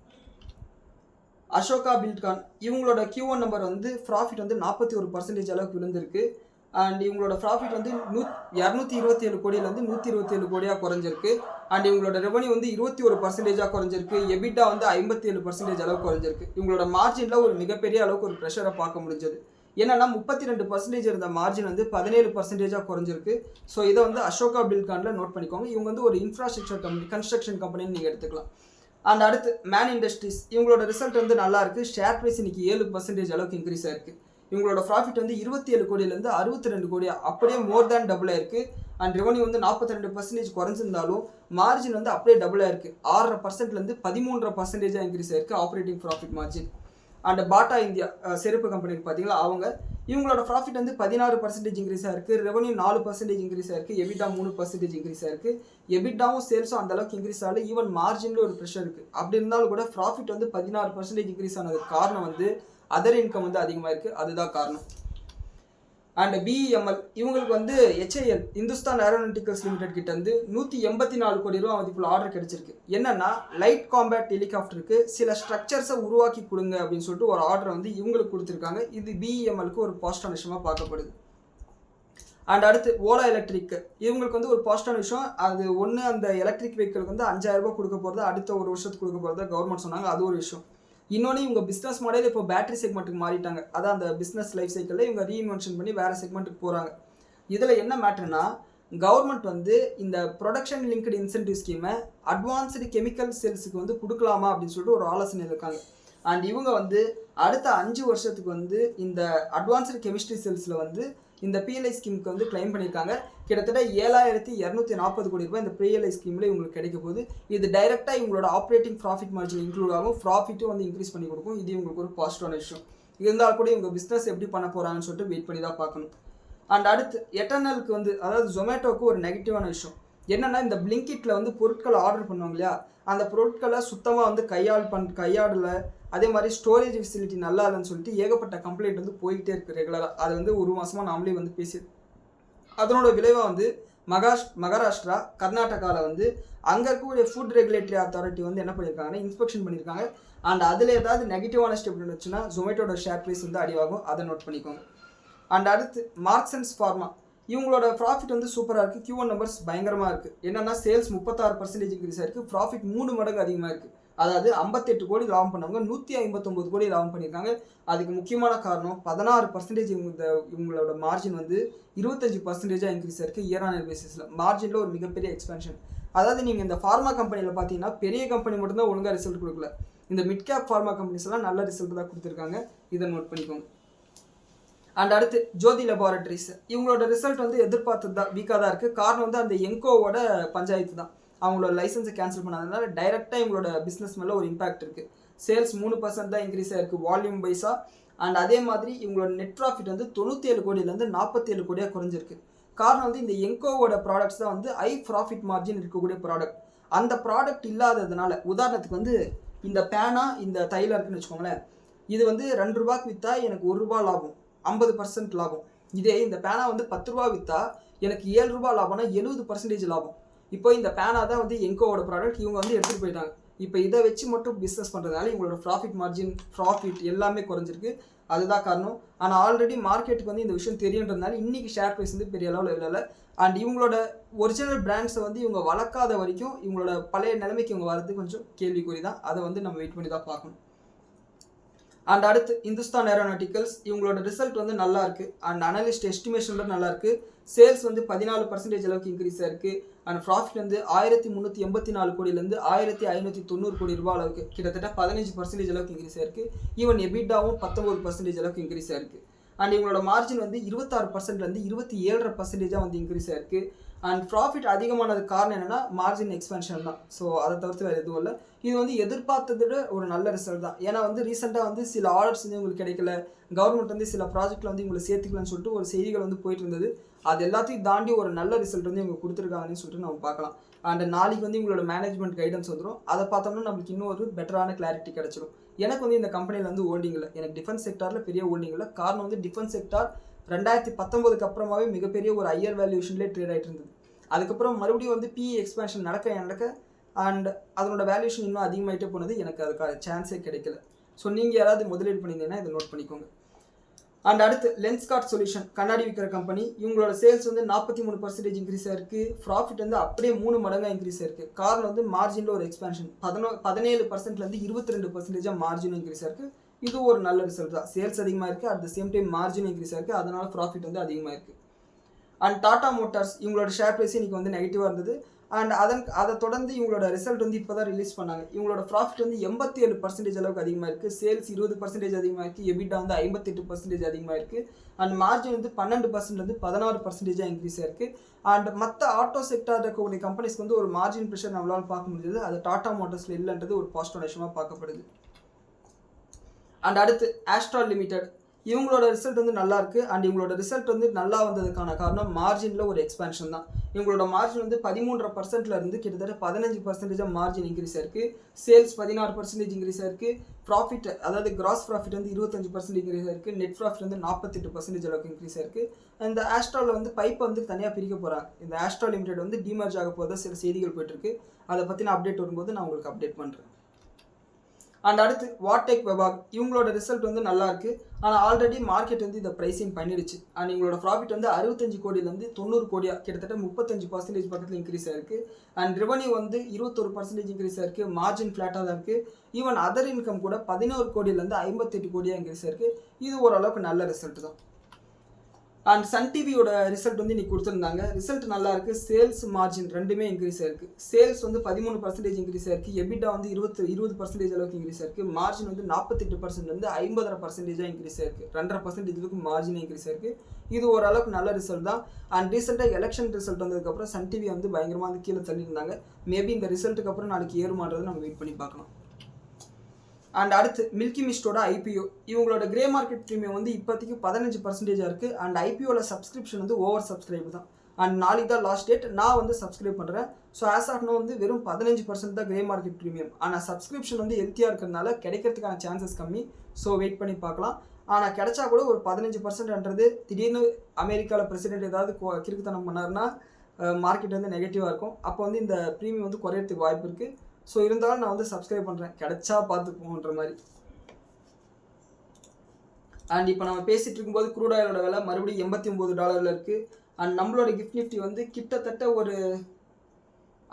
அசோகா பில்ட்கான் இவங்களோட Q1 நம்பர் வந்து ப்ராஃபிட் வந்து 41% அளவுக்கு விழுந்திருக்கு. அண்ட் இவங்களோட ப்ராஃபிட் வந்து 227 கோடியிலேருந்து 127 கோடியாக குறைஞ்சிருக்கு. அண்ட் இவங்களோட ரெவன்யூ வந்து 21% குறைஞ்சிருக்கு. எபிட்டா வந்து 57% அளவுக்கு குறைஞ்சிருக்கு. இவங்களோட மார்ஜினில் ஒரு மிகப்பெரிய அளவுக்கு ஒரு ப்ரெஷரை பார்க்க முடிஞ்சது. என்னன்னா 32% இருந்த மார்ஜின் வந்து 17% குறைஞ்சிருக்கு. ஸோ இதை வந்து அசோகா பில்ட்கானில் நோட் பண்ணிக்கோங்க. இவங்க வந்து ஒரு இன்ஃப்ராஸ்ட்ரக்சர் கம்பெனி, கன்ஸ்ட்ரக்ஷன் கம்பெனின்னு நீங்கள் எடுத்துக்கலாம். அண்ட் அடுத்து மேன் இண்டஸ்ட்ரீஸ் இவங்களோட ரிசல்ட் வந்து நல்லா இருக்குது. ஷேர் ப்ரைஸ் இன்னைக்கு 7% அளவுக்கு இன்க்ரீஸ் ஆயிருக்கு. இவங்களோட ப்ராஃபிட் வந்து 27 கோடியிலேருந்து 62 கோடி, அப்படியே மோர் தேன் டபுள் ஆயிருக்கு. அண்ட் ரெவன்யூ வந்து 42% குறைஞ்சிருந்தாலும் மார்ஜின் வந்து அப்படியே டபுள் ஆயிருக்கு. 6%லேருந்து 13% இன்க்ரீஸ் ஆயிருக்கு ஆப்ரேட்டிங் ப்ராஃபிட் மார்ஜின். அண்ட் பாட்டா இந்தியா செருப்பு கம்பெனிக்கு பார்த்தீங்களா, இவங்களோட ப்ராஃபிட் வந்து 16% இன்க்ரீஸ் ஆயிருக்கு. ரெவன்யூ 4% இன்க்ரீஸ் ஆயிருக்கு. எபிட்டா 3% இன்க்ரீஸ் ஆயிருக்கு. எபிட்டாவும் சேல்ஸும் அந்த அளவுக்கு இன்க்ரீஸ் ஆகல. ஈவன் மார்ஜினில் ஒரு ப்ரெஷர் இருக்குது. அப்படி இருந்தாலும் கூட ப்ராஃபிட் வந்து 16% இன்க்ரீஸ் ஆனதுக்கு காரணம் வந்து அதர் இன்கம் வந்து அதிகமாக இருக்குது. அதுதான் காரணம். அண்ட் பிஇஎம்எல் இவங்களுக்கு வந்து HAL இந்துஸ்தான் ஏரோநாட்டிக்கல்ஸ் லிமிடெட் கிட்ட வந்து 184 கோடி ரூபா மதிப்புள்ள ஆர்டர் கிடைச்சிருக்கு. என்னன்னா லைட் காம்பேட் ஹெலிகாப்டருக்கு சில ஸ்ட்ரக்சர்ஸை உருவாக்கி கொடுங்க அப்படின்னு சொல்லிட்டு ஒரு ஆர்டர் வந்து இவங்களுக்கு கொடுத்துருக்காங்க. இது பிஇஎம்எலுக்கு ஒரு பாசிட்டிவான விஷயமா பார்க்கப்படுது. அண்ட் அடுத்து ஓலா எலக்ட்ரிக் இவங்களுக்கு வந்து ஒரு பாசிட்டிவான விஷயம். அது ஒன்று, அந்த எலக்ட்ரிக் வெஹிக்கிளுக்கு வந்து 5000 ரூபாய் கொடுக்க போகிறது, அடுத்த ஒரு வருஷத்துக்கு கொடுக்க போகிறதா கவர்மெண்ட் சொன்னாங்க. அது ஒரு விஷயம். இன்னொன்று, இவங்க பிஸ்னஸ் மாடல் இப்போ பேட்டரி செக்மெண்ட்டுக்கு மாறிட்டாங்க. அதான் அந்த பிஸ்னஸ் லைஃப் சைக்கிளில் இவங்க ரீஇன்வென்ஷன் பண்ணி வேறு செக்மெண்ட்டுக்கு போகிறாங்க. இதில் என்ன மேட்டர்னா, கவர்மெண்ட் வந்து இந்த ப்ரொடக்ஷன் லிங்க்டு இன்சென்டிவ் ஸ்கீமை அட்வான்ஸ்டு கெமிக்கல் சேல்ஸுக்கு வந்து கொடுக்கலாமா அப்படின்னு சொல்லிட்டு ஒரு ஆலோசனை இருக்காங்க. அண்ட் இவங்க வந்து அடுத்த 5 வருஷத்துக்கு வந்து இந்த அட்வான்ஸ்டு கெமிஸ்ட்ரி சேல்ஸில் வந்து இந்த PLI ஸ்கீமுக்கு வந்து கிளைம் பண்ணியிருக்காங்க. கிட்டத்தட்ட 7240 கோடி ரூபாய் இந்த PLI ஸ்கீமில் இவங்களுக்கு கிடைக்க போகுது. இது டைரெக்டாக இவங்களோட ஆப்ரேட்டிங் ப்ராஃபிட் மார்ஜின் இன்க்ளூட் ஆகும். ப்ராஃபிட்டும் வந்து இன்க்ரீஸ் பண்ணி கொடுக்கும். இது இவங்களுக்கு ஒரு பாசிட்டிவான விஷயம். இருந்தாலும் கூட இவங்க பிஸ்னஸ் எப்படி பண்ண போகிறாங்கன்னு சொல்லிட்டு வெயிட் பண்ணி தான் பார்க்கணும். அண்ட் அடுத்து எட்டர்னலுக்கு வந்து, அதாவது ஜொமேட்டோவுக்கு ஒரு நெகட்டிவான விஷயம் என்னென்னா, இந்த பிளிங்கிட்டில் வந்து பொருட்களை ஆர்டர் பண்ணுவாங்க இல்லையா, அந்த பொருட்களை சுத்தமாக வந்து கையாடலை, அதே மாதிரி ஸ்டோரேஜ் ஃபெசிலிட்டி நல்லா இல்லைன்னு சொல்லிட்டு ஏகப்பட்ட கம்ப்ளைண்ட் வந்து போய்கிட்டே இருக்குது ரெகுலராக. அது வந்து ஒரு மாதமாக நாமளே வந்து பேசி, அதனோட விளைவாக வந்து மகாராஷ்டிரா, கர்நாடகாவில் வந்து அங்கே இருக்கக்கூடிய ஃபுட் ரெகுலேட்டரி அத்தாரிட்டி வந்து என்ன பண்ணியிருக்காங்கன்னா இன்ஸ்பெக்ஷன் பண்ணியிருக்காங்க. அண்ட் அதில் ஏதாவது நெகட்டிவான ஸ்டெப் இருந்துச்சுன்னா ஜொமேட்டோட ஷேர் ப்ரைஸ் வந்து அடிவாகும். அதை நோட் பண்ணிக்கோங்க. அண்ட் அடுத்து மார்க்சன்ஸ் ஃபார்மா இவங்களோட ப்ராஃபிட் வந்து சூப்பராக இருக்குது. Q1 நம்பர்ஸ் பயங்கரமாக இருக்குது. என்னென்னா சேல்ஸ் 36% இன்க்ரீஸ் ஆயிருக்கு. ப்ராஃபிட் 3 மடங்கு அதிகமாக இருக்குது. அதாவது 58 கோடி லாபம் பண்ணவங்க 159 கோடி லாபம் பண்ணியிருக்காங்க. அதுக்கு முக்கியமான காரணம் 16% இவங்களோட மார்ஜின் வந்து 25% இன்க்ரீஸ் ஆயிருக்கு இயர் ஆன் இயர் பேசிஸில். மார்ஜினில் ஒரு மிகப்பெரிய எக்ஸ்பென்ஷன். அதாவது நீங்கள் இந்த ஃபார்மா கம்பெனியில் பார்த்தீங்கன்னா பெரிய கம்பெனி மட்டும்தான் ஒழுங்காக ரிசல்ட் கொடுக்கல. இந்த மிட் கேப் ஃபார்மா கம்பெனிஸ் எல்லாம் நல்ல ரிசல்ட் தான் கொடுத்துருக்காங்க. இதை நோட் பண்ணிக்கோங்க. அண்ட் அடுத்து ஜோதி லெபார்டரிஸ், இவங்களோட ரிசல்ட் வந்து எதிர்பார்த்தது தான், வீக்காக தான் இருக்குது. காரணம் வந்து அந்த என்கோவோட பஞ்சாயத்து தான். அவங்களோட லைசன்ஸை கேன்சல் பண்ணாதனால டைரெக்டாக இவங்களோட பிஸ்னஸ் மேலே ஒரு இம்பாக்ட் இருக்குது. சேல்ஸ் 3% தான் இன்க்ரீஸ் ஆயிருக்கு வால்யூம் வைஸாக. அண்ட் அதே மாதிரி இவங்களோட நெட் ப்ராஃபிட் வந்து 97 கோடியிலேருந்து 47 கோடியாக குறைஞ்சிருக்கு. காரணம் வந்து இந்த என்கோவோட ப்ராடக்ட்ஸ் தான் வந்து ஹை ப்ராஃபிட் மார்ஜின் இருக்கக்கூடிய ப்ராடக்ட். அந்த ப்ராடக்ட் இல்லாததுனால, உதாரணத்துக்கு வந்து இந்த பேனா இந்த தைலம் இருக்குன்னு வச்சுக்கோங்களேன், இது வந்து 2 ரூபாய்க்கு விற்றா எனக்கு 1 ரூபா லாபம், 50% லாபம். இதே இந்த பேனா வந்து 10 ரூபா விற்றா எனக்கு 7 ரூபா லாபம்னா 70% லாபம். இப்போ இந்த பேனா தான் வந்து என்கோவோட ப்ராடக்ட், இவங்க வந்து எடுத்துகிட்டு போயிட்டாங்க. இப்போ இதை வச்சு மட்டும் பிஸ்னஸ் பண்ணுறதுனால இவங்களோட ப்ராஃபிட் மார்ஜின், ப்ராஃபிட் எல்லாமே குறைஞ்சிருக்கு. அதுதான் காரணம். ஆனால் ஆல்ரெடி மார்க்கெட்டுக்கு வந்து இந்த விஷயம் தெரியுன்றதுனால இன்றைக்கி ஷேர் ப்ரைஸ் வந்து பெரிய அளவில் இல்லை. அண்ட் இவங்களோட ஒரிஜினல் பிராண்ட்ஸை வந்து இவங்க வளர்க்காத வரைக்கும் இவங்களோட பழைய நிலைமைக்கு இவங்க வர்றது கொஞ்சம் கேள்விக்குறி தான். அதை வந்து நம்ம வெயிட் பண்ணி தான் பார்க்கணும். அண்ட் அடுத்து இந்துஸ்தான் ஏரோநாட்டிக்கல்ஸ், இவங்களோட ரிசல்ட் வந்து நல்லா இருக்குது. அண்ட் அனலிஸ்ட் எஸ்டிமேஷனில் நல்லா இருக்குது. சேல்ஸ் வந்து 14% அளவுக்கு இன்க்ரீஸ் ஆயிருக்கு. அண்ட் ப்ராஃபிட் வந்து 1384 கோடியிலேருந்து 1590 கோடி ரூபாய் அளவுக்கு, கிட்டத்தட்ட 15% அளவுக்கு இன்க்ரீஸ் ஆயிருக்கு. ஈவன் எபிட்டாவும் 19% அளவுக்கு இன்க்ரீஸ் ஆயிருக்கு. அண்ட் இவங்களோட மார்ஜின் வந்து 26%லேருந்து 27.5% வந்து இன்க்ரீஸ் ஆயிருக்கு. அண்ட் ப்ராஃபிட் அதிகமானதுக்கு காரணம் என்னென்னா மார்ஜின் எக்ஸ்பென்ஷன் தான். ஸோ அதை தவிர்த்து வேறு எதுவும் இல்லை. இது வந்து எதிர்பார்த்ததோட ஒரு நல்ல ரிசல்ட் தான். ஏன்னா வந்து ரீசெண்டாக வந்து சில ஆர்டர்ஸ் வந்து உங்களுக்கு கிடைக்கல, கவர்மெண்ட் வந்து சில ப்ராஜெக்டில் வந்து உங்களை சேர்த்துக்கலன்னு சொல்லிட்டு ஒரு செய்திகள் வந்து போயிட்டு இருந்தது. அது எல்லாத்தையும் தாண்டி ஒரு நல்ல ரிசல்ட் வந்து இவங்க கொடுத்துருக்காங்கன்னு சொல்லிட்டு நம்ம பார்க்கலாம். அண்ட் நாளைக்கு வந்து உங்களோட மேனேஜ்மெண்ட் கைடன்ஸ் வந்துடும். அதை பார்த்தோம்னா நம்மளுக்கு இன்னும் ஒரு பெட்டரான கிளாரிட்டி கிடச்சிடும். எனக்கு வந்து இந்த கம்பெனியில் வந்து ஹோல்டிங் இல்லை, எனக்கு டிஃபென்ஸ் செக்டாரில் பெரிய ஹோல்டிங் இல்லை. காரணம் வந்து டிஃபென்ஸ் செக்டார் 2019க்கு அப்புறமாவே மிகப்பெரிய ஒரு ஹையர் வேல்யூஷன்லேயே ட்ரேட் ஆகிட்டு இருந்தது. அதுக்கப்புறம் மறுபடியும் வந்து பிஇ எக்ஸ்பேன்ஷன் நடக்க அண்ட் அதனோட வேல்யூஷன் இன்னும் அதிகமாகிட்டே போனது. எனக்கு அதுக்கான சான்ஸே கிடைக்கல. ஸோ நீங்கள் யாராவது முதலீடு பண்ணியிருந்தீங்கன்னா இதை நோட் பண்ணிக்கோங்க. அண்ட் அடுத்து லென்ஸ்கார்ட் சொல்யூஷன், கண்ணாடி விற்கிற கம்பெனி, இவங்களோட சேல்ஸ் வந்து 43% இன்க்ரீஸ் ஆயிருக்கு. ப்ராஃபிட் வந்து அப்படியே 3 மடங்காக இன்க்ரீஸ் ஆயிருக்கு. காரணம் வந்து மார்ஜினில் ஒரு எக்ஸ்பேன்ஷன், 17%லேருந்து 22% மார்ஜின் இன்க்ரீஸ் ஆயிருக்கு. இது ஒரு நல்ல ரிசல்ட் தான். சேல்ஸ் அதிகமாக இருக்குது, at the same time margin increase ஆயிருக்கு. அதனால ப்ராஃபிட் வந்து அதிகமாக இருக்குது. அண்ட் டாடா மோட்டார்ஸ், இவங்களோட ஷேர் ப்ரைஸ் இன்றைக்கி வந்து நெகட்டிவாக இருந்தது. அண்ட் அதை தொடர்ந்து இவங்களோட ரிசல்ட் வந்து இப்போ தான் ரிலீஸ் பண்ணாங்க. இவங்களோட ப்ராஃபிட் வந்து 87% அளவுக்கு அதிகமாக இருக்குது. சேல்ஸ் 20% அதிகமாக இருக்குது. எபிட்டா வந்து 58% அதிகமாக இருக்குது. அண்ட் மார்ஜின் வந்து 12%லேருந்து 16% இன்க்ரீஸ் ஆயிருக்கு. அண்ட் மற்ற ஆட்டோ செக்டார் இருக்கக்கூடிய கம்பெனிஸ்க்கு வந்து ஒரு மார்ஜின் ப்ரெஷர் நம்மளால் பார்க்க முடியுது. அது டாடா மோட்டார்ஸில் இல்லைன்றது ஒரு பாசிட்டிவ் விஷயமாக பார்க்கப்படுது. அண்ட் அடுத்து ஆஸ்ட்ரால் லிமிடெட், இவங்களோட ரிசல்ட் வந்து நல்லா இருக்குது. அண்ட் இவங்களோட ரிசல்ட் வந்து நல்லா வந்ததுக்கான காரணம் மார்ஜினில் ஒரு எக்ஸ்பேன்ஷன் தான். இவங்களோட மார்ஜின் வந்து 13%லேருந்து கிட்டத்தட்ட 15% மார்ஜின் இன்க்ரீஸ் ஆயிருக்கு. சேல்ஸ் 16% இன்க்ரீஸ் ஆயிருக்கு. ப்ராஃபிட், அதாவது கிராஸ் ப்ராஃபிட் வந்து 25% இன்க்ரீஸ் ஆயிருக்கு. நெட் ப்ராஃபிட் வந்து 48% அளவுக்கு இன்க்ரீஸ் ஆயிருக்கு. இந்த ஆஸ்ட்ராவில் வந்து பைப்பை வந்து தனியாக பிரிக்க போகிறாங்க. இந்த ஆஸ்ட்ரா லிமிடெட் வந்து டிமர்ஜ் ஆக போகிறதா சில செய்திகள் போயிட்டுருக்கு. அதை பற்றின அப்டேட் வரும்போது நான் உங்களுக்கு அப்டேட் பண்ணுறேன். அண்ட் அடுத்து வாட்டெக் வெபாக், இவங்களோட ரிசல்ட் வந்து நல்லா இருக்குது. ஆனால் ஆல்ரெடி மார்க்கெட் வந்து இதை ப்ரைஸிங் பண்ணிடுச்சு. அண்ட் இவங்களோட ப்ராஃபிட் வந்து 65 கோடியிலேருந்து 90 கோடியாக, கிட்டத்தட்ட 35% பக்கத்தில் இன்க்ரீஸ் ஆயிருக்கு. அண்ட் ரெவன்யூ வந்து 21% இன்க்ரீஸ் ஆயிருக்கு. மார்ஜின் ஃப்ளாட்டாக தான் இருக்குது. ஈவன் அதர் இன்கம் கூட 11 கோடியிலேருந்து 58 கோடியாக இன்க்ரீஸ் ஆயிருக்கு. இது ஓரளவுக்கு நல்ல ரிசல்ட் தான். அண்ட் சன் டிவியோட ரிசல்ட் வந்து இன்றைக்கி கொடுத்துருந்தாங்க. ரிசல்ட் நல்லா இருக்குது. சேல்ஸ் மார்ஜின் ரெண்டுமே இன்க்ரீஸ் ஆயிருக்கு. சேல்ஸ் வந்து 13% இன்க்ரீஸ் ஆயிருக்கு. எபிட்டா வந்து 20% அளவுக்கு இன்க்ரீஸ் ஆயிருக்கு. மார்ஜின் வந்து 48%லேருந்து 50% இன்க்ரீஸ் ஆயிருக்கு. 2.5% மார்ஜின் இன்க்ரீஸ் ஆயிருக்கு. இது ஓரளவுக்கு நல்ல ரிசல்ட் தான். அண்ட் ரீசெண்டாக எலெக்ஷன் ரிசல்ட் வந்ததுக்கப்புறம் சன் டிவி வந்து பயங்கரமாக வந்து கீழே தள்ளியிருந்தாங்க. மேபி இந்த ரிசல்ட்டுக்கு அப்புறம் நாளைக்கு ஏறுமான்றதை நம்ம வெயிட் பண்ணி பார்க்கலாம். அண்ட் அடுத்து மில்கி மிஸ்டோட ஐபிஓ, இவங்களோட கிரே மார்க்கெட் ப்ரீமியம் வந்து இப்போதைக்கு 15% இருக்குது. அண்ட் ஐபிஓவில் சப்ஸ்கிரிப்ஷன் வந்து ஓவர் சப்ஸ்கிரைப் தான். அண்ட் நாளைக்கு தான் லாஸ்ட் டேட். நான் வந்து சப்ஸ்கிரைப் பண்ணுறேன். ஸோ ஆஸ் ஆஃப் நோ வந்து வெறும் 15% தான் கிரே மார்க்கெட் ப்ரீமியம். ஆனால் சப்ஸ்கிரிப்ஷன் வந்து ஹெல்த்தியாக இருக்கிறதுனால கிடைக்கிறதுக்கான சான்சஸ் கம்மி. ஸோ வெயிட் பண்ணி பார்க்கலாம். ஆனால் கிடைச்சா கூட ஒரு 15%ன்றது திடீர்னு அமெரிக்காவில் பிரசிடென்ட் ஏதாவது கிறுக்குத்தனம் பண்ணாருன்னா மார்க்கெட் வந்து நெகட்டிவாக இருக்கும். அப்போ வந்து இந்த ப்ரீமியம் வந்து குறையறதுக்கு வாய்ப்பு இருக்குது. ஸோ இருந்தாலும் நான் வந்து சப்ஸ்கிரைப் பண்ணுறேன், கிடைச்சா பார்த்துப்போன்ற மாதிரி. அண்ட் இப்போ நம்ம பேசிகிட்டு இருக்கும்போது க்ரூட் ஆயிலோட விலை மறுபடியும் $89 இருக்குது. அண்ட் நம்மளோட கிஃப்ட் நிஃப்டி வந்து கிட்டத்தட்ட ஒரு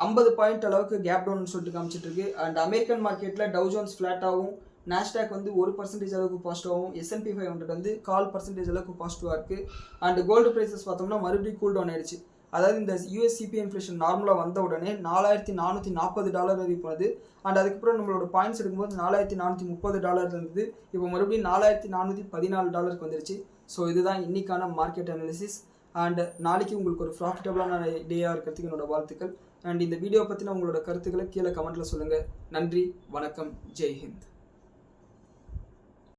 50 பாயிண்ட் அளவுக்கு கேப் டவுன் சொல்லிட்டு காமிச்சிட்டு இருக்கு. அண்ட் அமெரிக்கன் மார்க்கெட்டில் டவ் ஜோன்ஸ் ஃப்ளாட்டாகவும், நாஸ்டாக் வந்து 1% அளவுக்கு பாசிட்டிவாகவும், S&P 500 வந்து 0.25% அளவுக்கு பாசிட்டிவாக இருக்குது. அண்ட் கோல்டு ப்ரைஸஸ் பார்த்தோம்னா மறுபடியும் கூல் டவுன் ஆயிடுச்சு. அதாவது இந்த US CPI இன்ஃப்ளேஷன் நார்மலாக வந்த உடனே $4,440 வரைக்கும் போனது. அண்ட் அதுக்கப்புறம் நம்மளோட பாயிண்ட்ஸ் எடுக்கும்போது $4,430 இருந்தது. இப்போ மறுபடியும் $4,414 வந்துருச்சு. ஸோ இதுதான் இன்னைக்கான மார்க்கெட் அனாலிசிஸ். அண்ட் நாளைக்கு உங்களுக்கு ஒரு ப்ராஃபிட்டபிளான டேயாக இருக்கிறதுக்கு என்னோட வாழ்த்துக்கள். அண்ட் இந்த வீடியோ பற்றின உங்களோட கருத்துக்களை கீழே கமெண்ட்டில் சொல்லுங்கள். நன்றி, வணக்கம், ஜெய் ஹிந்த்.